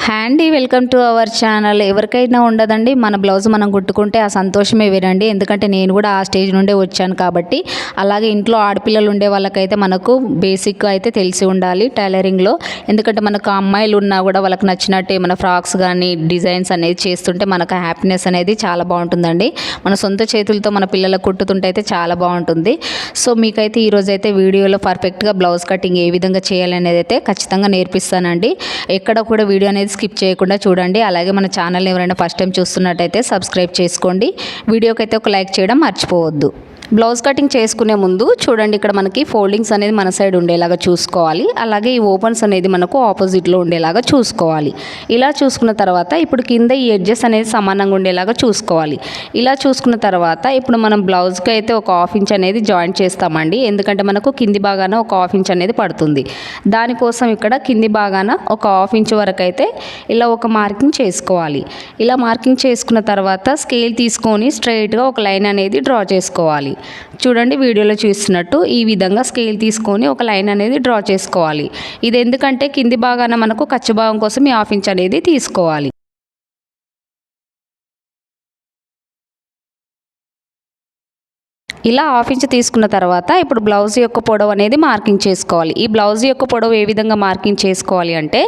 Handy welcome to our channel. ఎవరికైనా ఉండదండి మన బ్లౌజ్ మనం కుట్టుకుంటే ఆ సంతోషమే వేరండి. ఎందుకంటే నేను కూడా ఆ స్టేజ్ నుండే వచ్చాను కాబట్టి. అలాగే ఇంట్లో ఆడపిల్లలు ఉండే వాళ్ళకైతే మనకు బేసిక్ అయితే తెలిసి ఉండాలి టైలరింగ్లో. ఎందుకంటే మనకు అమ్మాయిలు ఉన్నా కూడా వాళ్ళకి నచ్చినట్టు ఏమైనా ఫ్రాక్స్ కానీ డిజైన్స్ అనేది చేస్తుంటే మనకు హ్యాపీనెస్ అనేది చాలా బాగుంటుందండి. మన సొంత చేతులతో మన పిల్లలకు కుట్టుతుంటే అయితే చాలా బాగుంటుంది. సో మీకైతే ఈరోజు అయితే వీడియోలో పర్ఫెక్ట్గా బ్లౌజ్ కటింగ్ ఏ విధంగా చేయాలనేది అయితే ఖచ్చితంగా నేర్పిస్తానండి. ఎక్కడ కూడా వీడియో అనేది స్కిప్ చేయకుండా చూడండి. అలాగే మన ఛానల్ని ఎవరైనా ఫస్ట్ టైం చూస్తున్నట్టయితే సబ్స్క్రైబ్ చేసుకోండి. వీడియోకి అయితే ఒక లైక్ చేయడం మర్చిపోవద్దు. బ్లౌజ్ కటింగ్ చేసుకునే ముందు చూడండి, ఇక్కడ మనకి ఫోల్డింగ్స్ అనేది మన సైడ్ ఉండేలాగా చూసుకోవాలి. అలాగే ఈ ఓపెన్స్ అనేది మనకు ఆపోజిట్లో ఉండేలాగా చూసుకోవాలి. ఇలా చూసుకున్న తర్వాత ఇప్పుడు కింద ఈ ఎడ్జెస్ అనేది సమానంగా ఉండేలాగా చూసుకోవాలి. ఇలా చూసుకున్న తర్వాత ఇప్పుడు మనం బ్లౌజ్కి అయితే ఒక హాఫ్ ఇంచ్ అనేది జాయింట్ చేస్తామండి. ఎందుకంటే మనకు కింది భాగాన ఒక హాఫ్ ఇంచ్ అనేది పడుతుంది. దానికోసం ఇక్కడ కింది భాగాన ఒక హాఫ్ ఇంచ్ వరకు అయితే ఇలా ఒక మార్కింగ్ చేసుకోవాలి. ఇలా మార్కింగ్ చేసుకున్న తర్వాత స్కేల్ తీసుకొని స్ట్రైట్గా ఒక లైన్ అనేది డ్రా చేసుకోవాలి. చూడండి, వీడియోలో చూస్తున్నట్టు ఈ విధంగా స్కేల్ తీసుకొని ఒక లైన్ అనేది డ్రా చేసుకోవాలి. ఇది ఎందుకంటే కింది భాగాన మనకు ఖర్చు భాగం కోసం ఈ హాఫ్ ఇంచ్ అనేది తీసుకోవాలి. ఇలా హాఫ్ ఇంచ్ తీసుకున్న తర్వాత ఇప్పుడు బ్లౌజ్ యొక్క పొడవు అనేది మార్కింగ్ చేసుకోవాలి. ఈ బ్లౌజ్ యొక్క పొడవు ఏ విధంగా మార్కింగ్ చేసుకోవాలి అంటే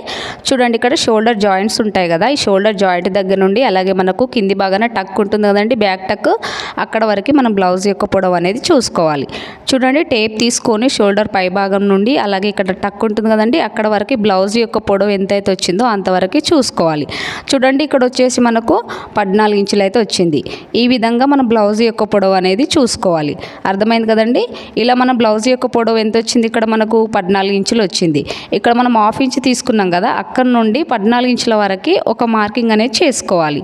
చూడండి, ఇక్కడ షోల్డర్ జాయింట్స్ ఉంటాయి కదా, ఈ షోల్డర్ జాయింట్ దగ్గర నుండి అలాగే మనకు కింది భాగాన టక్ ఉంటుంది కదండి, బ్యాక్ టక్, అక్కడ వరకు మనం బ్లౌజ్ యొక్క పొడవు అనేది చూసుకోవాలి. చూడండి, టేప్ తీసుకొని షోల్డర్ పై భాగం నుండి అలాగే ఇక్కడ టక్ ఉంటుంది కదండి, అక్కడ వరకు బ్లౌజ్ యొక్క పొడవు ఎంతైతే వచ్చిందో అంతవరకు చూసుకోవాలి. చూడండి, ఇక్కడ వచ్చేసి మనకు 14 ఇంచులు అయితే వచ్చింది. ఈ విధంగా మనం బ్లౌజ్ యొక్క పొడవు అనేది చూసుకోవాలి. అర్థమైంది కదండి. ఇలా మన బ్లౌజ్ యొక్క పొడవు ఎంత వచ్చింది, ఇక్కడ మనకు 14 ఇంచులు వచ్చింది. ఇక్కడ మనం హాఫ్ ఇంచ్ తీసుకున్నాం కదా, అక్కడ నుండి 14 ఇంచుల వరకు ఒక మార్కింగ్ అనేది చేసుకోవాలి.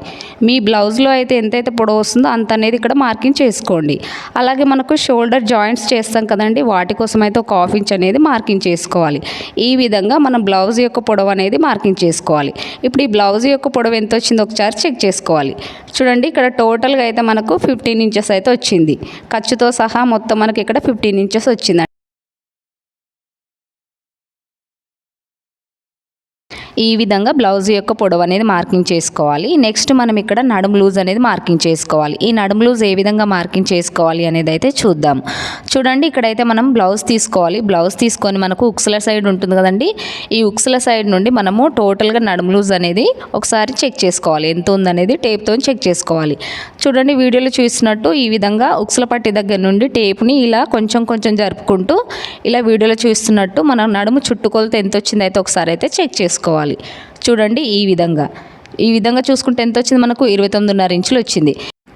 మీ బ్లౌజ్లో అయితే ఎంతైతే పొడవు వస్తుందో అంత అనేది ఇక్కడ మార్కింగ్ చేసుకోండి. అలాగే మనకు షోల్డర్ జాయింట్స్ చేస్తాం కదండి, వాటి కోసం అయితే ఒక హాఫ్ ఇంచ్ అనేది మార్కింగ్ చేసుకోవాలి. ఈ విధంగా మనం బ్లౌజ్ యొక్క పొడవు అనేది మార్కింగ్ చేసుకోవాలి. ఇప్పుడు ఈ బ్లౌజ్ యొక్క పొడవు ఎంత వచ్చిందో ఒకసారి చెక్ చేసుకోవాలి. చూడండి, ఇక్కడ టోటల్గా అయితే మనకు 15 ఇంచెస్ అయితే వచ్చింది. ఖర్చుతో సహా మొత్తం మనకి ఇక్కడ 15 ఇంచెస్ వచ్చిందండి. ఈ విధంగా బ్లౌజ్ యొక్క పొడవు అనేది మార్కింగ్ చేసుకోవాలి. నెక్స్ట్ మనం ఇక్కడ నడుము లూజ్ అనేది మార్కింగ్ చేసుకోవాలి. ఈ నడుము లూజ్ ఏ విధంగా మార్కింగ్ చేసుకోవాలి అనేది అయితే చూద్దాం. చూడండి, ఇక్కడైతే మనం బ్లౌజ్ తీసుకోవాలి. బ్లౌజ్ తీసుకొని మనకు ఉక్సుల సైడ్ ఉంటుంది కదండి, ఈ ఉక్సుల సైడ్ నుండి మనము టోటల్గా నడుము లూజ్ అనేది ఒకసారి చెక్ చేసుకోవాలి. ఎంత ఉందనేది టేప్తో చెక్ చేసుకోవాలి. చూడండి, వీడియోలో చూసినట్టు ఈ విధంగా ఉక్సుల పట్టి దగ్గర నుండి టేప్ని ఇలా కొంచెం కొంచెం జరుపుకుంటూ ఇలా వీడియోలో చూస్తున్నట్టు మనం నడుము చుట్టుకొలత ఎంత వచ్చింది అయితే ఒకసారి అయితే చెక్ చేసుకోవాలి. చూడండి, ఈ విధంగా చూసుకుంటే ఎంత వచ్చింది, మనకు 29.5 ఇంచులు వచ్చింది.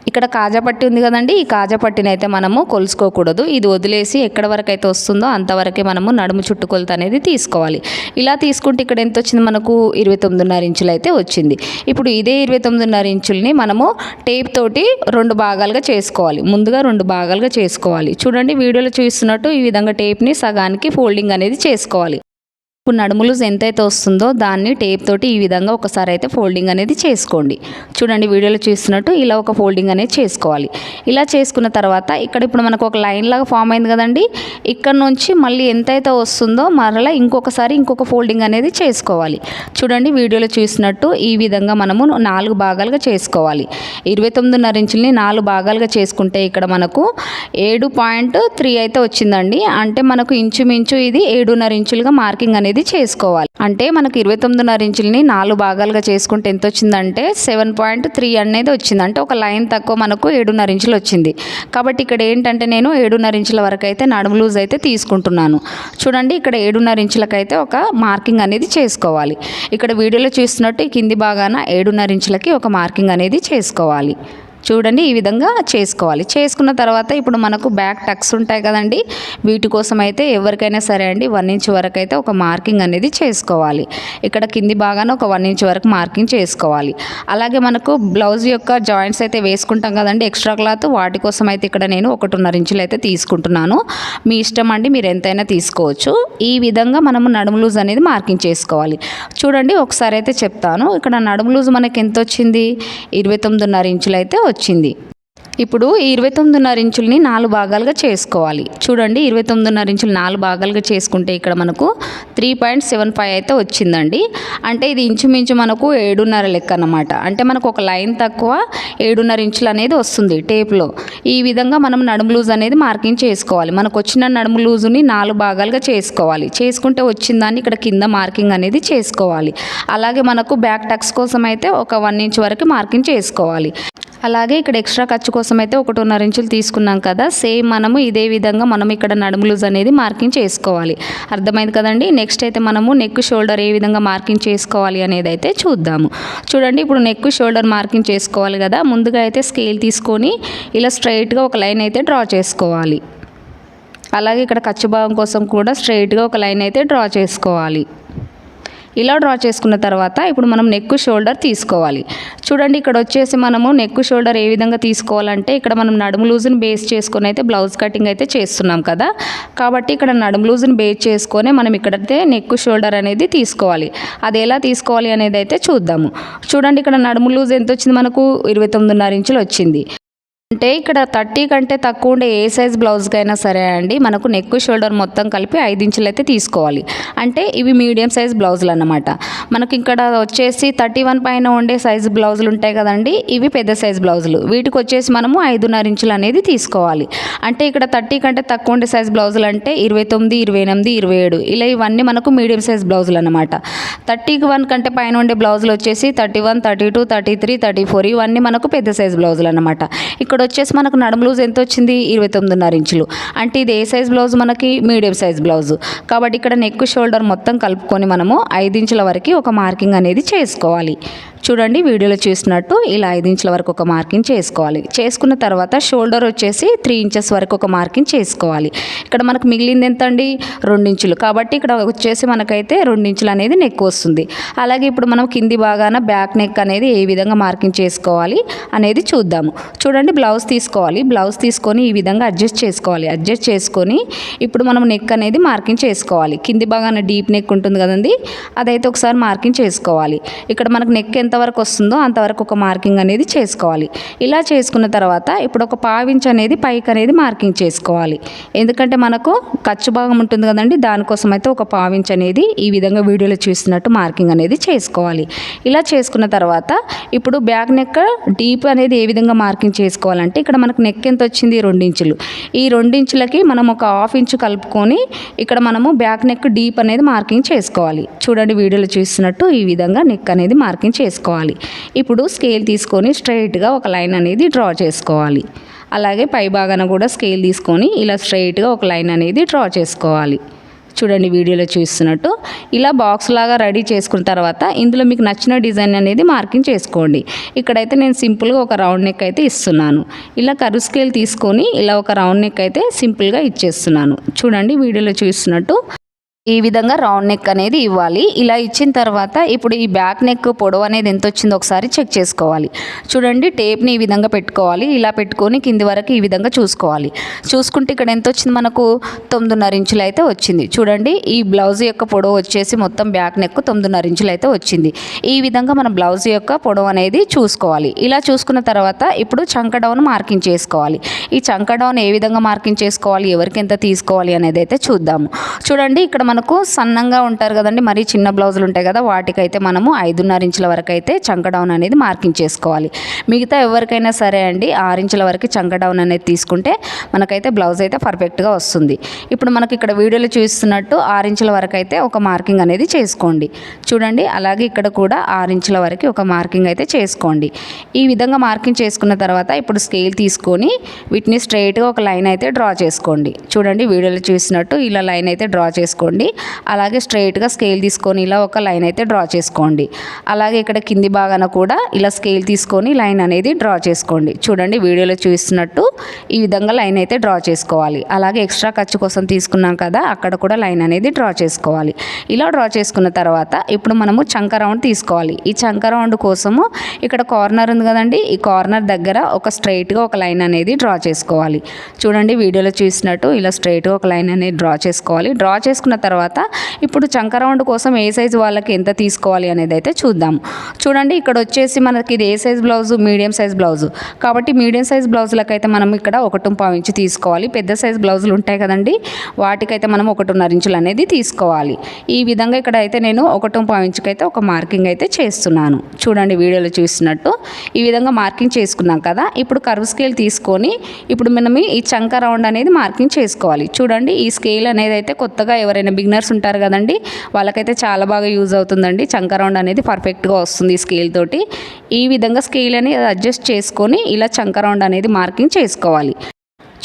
ఇక్కడ కాజా పట్టి ఉంది కదండి, ఈ కాజా పట్టిని అయితే మనము కొలుసుకోకూడదు. ఇది వదిలేసి ఎక్కడ వరకు అయితే వస్తుందో అంతవరకే మనము నడుము చుట్టుకొలత అనేది తీసుకోవాలి. ఇలా తీసుకుంటే ఇక్కడ ఎంత వచ్చింది, మనకు 29.5 ఇంచులు అయితే వచ్చింది. ఇప్పుడు ఇదే 29.5 ఇంచుల్ని మనము టేప్ తోటి 2 భాగాలుగా చేసుకోవాలి. ముందుగా 2 భాగాలుగా చేసుకోవాలి. చూడండి, వీడియోలో చూస్తున్నట్టు ఈ విధంగా టేప్ని సగానికి ఫోల్డింగ్ అనేది చేసుకోవాలి. ఇప్పుడు నడుము లూజ్ ఎంతైతే వస్తుందో దాన్ని టేప్ తోటి ఈ విధంగా ఒకసారి అయితే ఫోల్డింగ్ అనేది చేసుకోండి. చూడండి, వీడియోలో చూస్తున్నట్టు ఇలా ఒక ఫోల్డింగ్ అనేది చేసుకోవాలి. ఇలా చేసుకున్న తర్వాత ఇక్కడ ఇప్పుడు మనకు ఒక లైన్ లాగా ఫామ్ అయింది కదండి, ఇక్కడ నుంచి మళ్ళీ ఎంతైతే వస్తుందో మరలా ఇంకొక ఫోల్డింగ్ అనేది చేసుకోవాలి. చూడండి, వీడియోలో చూసినట్టు ఈ విధంగా మనము 4 భాగాలుగా చేసుకోవాలి. 29.5 ఇంచుల్ని 4 భాగాలుగా చేసుకుంటే ఇక్కడ మనకు 7.3 అయితే వచ్చిందండి. అంటే మనకు ఇంచుమించు ఇది 7.5 ఇంచులుగా మార్కింగ్ అనేది చేసుకోవాలి. అంటే మనకు 29.5 ఇంచుల్ని 4 భాగాలుగా చేసుకుంటే ఎంత వచ్చిందంటే 7.3 అనేది వచ్చింది. అంటే ఒక లైన్ తక్కువ మనకు 7.5 ఇంచులు వచ్చింది. కాబట్టి ఇక్కడ ఏంటంటే నేను 7.5 ఇంచుల వరకు అయితే నడుము లూజ్ అయితే తీసుకుంటున్నాను. చూడండి, ఇక్కడ 7.5 ఇంచులకైతే ఒక మార్కింగ్ అనేది చేసుకోవాలి. ఇక్కడ వీడియోలో చూస్తున్నట్టు ఈ కింది భాగాన 7.5 ఇంచులకి ఒక మార్కింగ్ అనేది చేసుకోవాలి. చూడండి, ఈ విధంగా చేసుకోవాలి. చేసుకున్న తర్వాత ఇప్పుడు మనకు బ్యాక్ టక్స్ ఉంటాయి కదండి, వీటి కోసం అయితే ఎవరికైనా సరే అండి 1 ఇంచ్ వరకు అయితే ఒక మార్కింగ్ అనేది చేసుకోవాలి. ఇక్కడ కింది భాగాన ఒక 1 ఇంచ్ వరకు మార్కింగ్ చేసుకోవాలి. అలాగే మనకు బ్లౌజ్ యొక్క జాయింట్స్ అయితే వేసుకుంటాం కదండి, ఎక్స్ట్రా క్లాత్, వాటి కోసం అయితే ఇక్కడ నేను 1.5 ఇంచులు అయితే తీసుకుంటున్నాను. మీ ఇష్టం అండి, మీరు ఎంతైనా తీసుకోవచ్చు. ఈ విధంగా మనము నడుము లూజ్ అనేది మార్కింగ్ చేసుకోవాలి. చూడండి, ఒకసారి అయితే చెప్తాను. ఇక్కడ నడుము లూజ్ మనకి ఎంత వచ్చింది, 29.5 ఇంచులు అయితే వచ్చింది. ఇప్పుడు ఈ 29.5 ఇంచుల్ని 4 భాగాలుగా చేసుకోవాలి. చూడండి 29.5 ఇంచులు 4 భాగాలుగా చేసుకుంటే ఇక్కడ మనకు 3.75 అయితే వచ్చిందండి. అంటే ఇది ఇంచుమించు మనకు 7.5 లెక్క అన్నమాట. అంటే మనకు ఒక లైన్ తక్కువ 7.5 ఇంచులు అనేది వస్తుంది టేప్లో. ఈ విధంగా మనం నడుము లూజ్ అనేది మార్కింగ్ చేసుకోవాలి. మనకు వచ్చిన నడుము లూజుని 4 భాగాలుగా చేసుకోవాలి. చేసుకుంటే వచ్చిందాన్ని ఇక్కడ కింద మార్కింగ్ అనేది చేసుకోవాలి. అలాగే మనకు బ్యాక్ టక్స్ కోసం అయితే ఒక 1 ఇంచ్ వరకు మార్కింగ్ చేసుకోవాలి. అలాగే ఇక్కడ ఎక్స్ట్రా ఖర్చు కోసం అయితే 1.5 ఇంచులు తీసుకున్నాం కదా, సేమ్ మనము ఇదే విధంగా మనం ఇక్కడ నడుము లూజ్ అనేది మార్కింగ్ చేసుకోవాలి. అర్థమైంది కదండి. నెక్స్ట్ అయితే మనము నెక్ షోల్డర్ ఏ విధంగా మార్కింగ్ చేసుకోవాలి అనేది అయితే చూద్దాము. చూడండి ఇప్పుడు నెక్ షోల్డర్ మార్కింగ్ చేసుకోవాలి కదా, ముందుగా అయితే స్కేల్ తీసుకొని ఇలా స్ట్రైట్గా ఒక లైన్ అయితే డ్రా చేసుకోవాలి. అలాగే ఇక్కడ ఖర్చు భాగం కోసం కూడా స్ట్రైట్గా ఒక లైన్ అయితే డ్రా చేసుకోవాలి. ఇలా డ్రా చేసుకున్న తర్వాత ఇప్పుడు మనం నెక్ షోల్డర్ తీసుకోవాలి. చూడండి ఇక్కడ వచ్చేసి మనము నెక్ షోల్డర్ ఏ విధంగా తీసుకోవాలంటే ఇక్కడ మనం నడుము లూజ్ని బేస్ చేసుకొని అయితే బ్లౌజ్ కటింగ్ అయితే చేస్తున్నాం కదా, కాబట్టి ఇక్కడ నడుము లూజ్ని బేస్ చేసుకొని మనం ఇక్కడైతే నెక్ షోల్డర్ అనేది తీసుకోవాలి. అది ఎలా తీసుకోవాలి అనేది అయితే చూద్దాము. చూడండి ఇక్కడ నడుము లూజ్ ఎంత వచ్చింది, మనకు 29.5 ఇంచులు వచ్చింది. అంటే ఇక్కడ 30 కంటే తక్కువ ఉండే ఏ సైజ్ బ్లౌజ్కైనా సరే అండి మనకు నెక్ షోల్డర్ మొత్తం కలిపి 5 ఇంచులు అయితే తీసుకోవాలి. అంటే ఇవి మీడియం సైజ్ బ్లౌజులు అన్నమాట. మనకి ఇక్కడ వచ్చేసి 31 పైన ఉండే సైజు బ్లౌజులు ఉంటాయి కదండి, ఇవి పెద్ద సైజ్ బ్లౌజులు. వీటికి వచ్చేసి మనము 5.5 ఇంచులు అనేది తీసుకోవాలి. అంటే ఇక్కడ 30 కంటే తక్కువ ఉండే సైజ్ బ్లౌజులు అంటే 29, 28, 27 ఇలా ఇవన్నీ మనకు మీడియం సైజ్ బ్లౌజులు అన్నమాట. 31 కంటే పైన ఉండే బ్లౌజులు వచ్చేసి 31, 32, 33, 34 ఇవన్నీ మనకు పెద్ద సైజ్ బ్లౌజులు అన్నమాట. ఇక్కడ వచ్చేసి మనకు నడుము లూజ్ ఎంత వచ్చింది, 29.5 ఇంచులు. అంటే ఇది ఏ సైజ్ బ్లౌజ్, మనకి మీడియం సైజ్ బ్లౌజ్. కాబట్టి ఇక్కడ నెక్ షోల్డర్ మొత్తం కలుపుకొని మనము 5 ఇంచుల వరకు ఒక మార్కింగ్ అనేది చేసుకోవాలి. చూడండి వీడియోలో చూసినట్టు ఇలా 5 ఇంచుల వరకు ఒక మార్కింగ్ చేసుకోవాలి. చేసుకున్న తర్వాత షోల్డర్ వచ్చేసి 3 ఇంచెస్ వరకు ఒక మార్కింగ్ చేసుకోవాలి. ఇక్కడ మనకు మిగిలింది ఎంత అండి, 2 ఇంచులు. కాబట్టి ఇక్కడ వచ్చేసి మనకైతే 2 ఇంచులు అనేది నెక్ వస్తుంది. అలాగే ఇప్పుడు మనం కింది భాగాన బ్యాక్ నెక్ అనేది ఏ విధంగా మార్కింగ్ చేసుకోవాలి అనేది చూద్దాము. చూడండి బ్లౌజ్ తీసుకోవాలి. బ్లౌజ్ తీసుకొని ఈ విధంగా అడ్జస్ట్ చేసుకోవాలి. అడ్జస్ట్ చేసుకొని ఇప్పుడు మనం నెక్ అనేది మార్కింగ్ చేసుకోవాలి. కింది భాగాన డీప్ నెక్ ఉంటుంది కదండి, అదైతే ఒకసారి మార్కింగ్ చేసుకోవాలి. ఇక్కడ మనకు నెక్ ఎంతవరకు వస్తుందో అంతవరకు ఒక మార్కింగ్ అనేది చేసుకోవాలి. ఇలా చేసుకున్న తర్వాత ఇప్పుడు ఒక 1/2 ఇంచ్ అనేది పైకి అనేది మార్కింగ్ చేసుకోవాలి. ఎందుకంటే మనకు ఖర్చు భాగం ఉంటుంది కదండి, దానికోసం అయితే ఒక 1/2 ఇంచ్ అనేది ఈ విధంగా వీడియోలో చూసినట్టు మార్కింగ్ అనేది చేసుకోవాలి. ఇలా చేసుకున్న తర్వాత ఇప్పుడు బ్యాక్ నెక్ డీప్ అనేది ఏ విధంగా మార్కింగ్ చేసుకోవాలంటే ఇక్కడ మనకు నెక్ ఎంత వచ్చింది, 2 ఇంచులు. ఈ 2 ఇంచులకి మనం ఒక 1/2 ఇంచ్ కలుపుకొని ఇక్కడ మనము బ్యాక్ నెక్ డీప్ అనేది మార్కింగ్ చేసుకోవాలి. చూడండి వీడియోలో చూసినట్టు ఈ విధంగా నెక్ అనేది మార్కింగ్ చేసుకోవాలి. ఇప్పుడు స్కేల్ తీసుకొని స్ట్రైట్గా ఒక లైన్ అనేది డ్రా చేసుకోవాలి. అలాగే పై భాగాన కూడా స్కేల్ తీసుకొని ఇలా స్ట్రైట్గా ఒక లైన్ అనేది డ్రా చేసుకోవాలి. చూడండి వీడియోలో చూస్తున్నట్టు ఇలా బాక్స్ లాగా రెడీ చేసుకున్న తర్వాత ఇందులో మీకు నచ్చిన డిజైన్ అనేది మార్కింగ్ చేసుకోండి. ఇక్కడైతే నేను సింపుల్గా ఒక రౌండ్ నెక్ అయితే ఇస్తున్నాను. ఇలా కర్వ్ స్కేల్ తీసుకొని ఇలా ఒక రౌండ్ నెక్ అయితే సింపుల్గా ఇచ్చేస్తున్నాను. చూడండి వీడియోలో చూస్తున్నట్టు ఈ విధంగా రౌండ్ నెక్ అనేది ఇవ్వాలి. ఇలా ఇచ్చిన తర్వాత ఇప్పుడు ఈ బ్యాక్ నెక్ పొడవు అనేది ఎంత వచ్చిందో ఒకసారి చెక్ చేసుకోవాలి. చూడండి టేప్ని ఈ విధంగా పెట్టుకోవాలి. ఇలా పెట్టుకొని కింది వరకు ఈ విధంగా చూసుకోవాలి. చూసుకుంటే ఇక్కడ ఎంత వచ్చింది, మనకు 9.5 ఇంచులు అయితే వచ్చింది. చూడండి ఈ బ్లౌజ్ యొక్క పొడవు వచ్చేసి మొత్తం బ్యాక్ నెక్ 9.5 ఇంచులు అయితే వచ్చింది. ఈ విధంగా మనం బ్లౌజ్ యొక్క పొడవు అనేది చూసుకోవాలి. ఇలా చూసుకున్న తర్వాత ఇప్పుడు చంక డౌన్ మార్కింగ్ చేసుకోవాలి. ఈ చంక డౌన్ ఏ విధంగా మార్కింగ్ చేసుకోవాలి, ఎవరికి ఎంత తీసుకోవాలి అనేది అయితే చూద్దాము. చూడండి ఇక్కడ మనకు సన్నంగా ఉంటారు కదండి, మరి చిన్న బ్లౌజులు ఉంటాయి కదా, వాటికైతే మనము 5.5 ఇంచుల వరకు అయితే చంక డౌన్ అనేది మార్కింగ్ చేసుకోవాలి. మిగతా ఎవరికైనా సరే అండి 6 ఇంచుల వరకు చంక డౌన్ అనేది తీసుకుంటే మనకైతే బ్లౌజ్ అయితే పర్ఫెక్ట్గా వస్తుంది. ఇప్పుడు మనకి ఇక్కడ వీడియోలో చూస్తున్నట్టు 6 ఇంచుల వరకు అయితే ఒక మార్కింగ్ అనేది చేసుకోండి. చూడండి అలాగే ఇక్కడ కూడా 6 ఇంచుల వరకు ఒక మార్కింగ్ అయితే చేసుకోండి. ఈ విధంగా మార్కింగ్ చేసుకున్న తర్వాత ఇప్పుడు స్కేల్ తీసుకొని వీటిని స్ట్రైట్గా ఒక లైన్ అయితే డ్రా చేసుకోండి. చూడండి వీడియోలో చూసినట్టు ఇలా లైన్ అయితే డ్రా చేసుకోండి. అలాగే స్ట్రైట్గా స్కేల్ తీసుకొని ఇలా ఒక లైన్ అయితే డ్రా చేసుకోండి. అలాగే ఇక్కడ కింది భాగాన కూడా ఇలా స్కేల్ తీసుకొని లైన్ అనేది డ్రా చేసుకోండి. చూడండి వీడియోలో చూస్తున్నట్టు ఈ విధంగా లైన్ అయితే డ్రా చేసుకోవాలి. అలాగే ఎక్స్ట్రా ఖర్చు కోసం తీసుకున్నాం కదా, అక్కడ కూడా లైన్ అనేది డ్రా చేసుకోవాలి. ఇలా డ్రా చేసుకున్న తర్వాత ఇప్పుడు మనము చంక రౌండ్ తీసుకోవాలి. ఈ చంక రౌండ్ కోసము ఇక్కడ కార్నర్ ఉంది కదండి, ఈ కార్నర్ దగ్గర ఒక స్ట్రైట్గా ఒక లైన్ అనేది డ్రా చేసుకోవాలి. చూడండి వీడియోలో చూసినట్టు ఇలా స్ట్రైట్గా ఒక లైన్ అనేది డ్రా చేసుకోవాలి. డ్రా చేసుకున్న తర్వాత ఇప్పుడు చంక రౌండ్ కోసం ఏ సైజు వాళ్ళకి ఎంత తీసుకోవాలి అనేది అయితే చూద్దాం. చూడండి ఇక్కడ వచ్చేసి మనకి ఇది ఏ size blouse, medium size blouse. కాబట్టి మీడియం సైజ్ బ్లౌజులకు అయితే మనం ఇక్కడ 1.5 ఇంచు తీసుకోవాలి. పెద్ద సైజ్ బ్లౌజులు ఉంటాయి కదండి, వాటికైతే మనం 1.5 ఇంచులు అనేది తీసుకోవాలి. ఈ విధంగా ఇక్కడ అయితే నేను 1.5 ఇంచుకి అయితే ఒక మార్కింగ్ అయితే చేస్తున్నాను. చూడండి వీడియోలో చూసినట్టు ఈ విధంగా మార్కింగ్ చేసుకున్నాం కదా. ఇప్పుడు కర్వ్ స్కేల్ తీసుకొని ఇప్పుడు మనం ఈ చంక రౌండ్ అనేది మార్కింగ్ చేసుకోవాలి. చూడండి ఈ స్కేల్ అనేది అయితే కొత్తగా ఎవరైనా బిగినర్స్ ఉంటారు కదండి, వాళ్ళకైతే చాలా బాగా యూజ్ అవుతుందండి. చంక రౌండ్ అనేది పర్ఫెక్ట్గా వస్తుంది ఈ స్కేల్ తోటి. ఈ విధంగా స్కేల్ అనేది అడ్జస్ట్ చేసుకొని ఇలా చంక రౌండ్ అనేది మార్కింగ్ చేసుకోవాలి.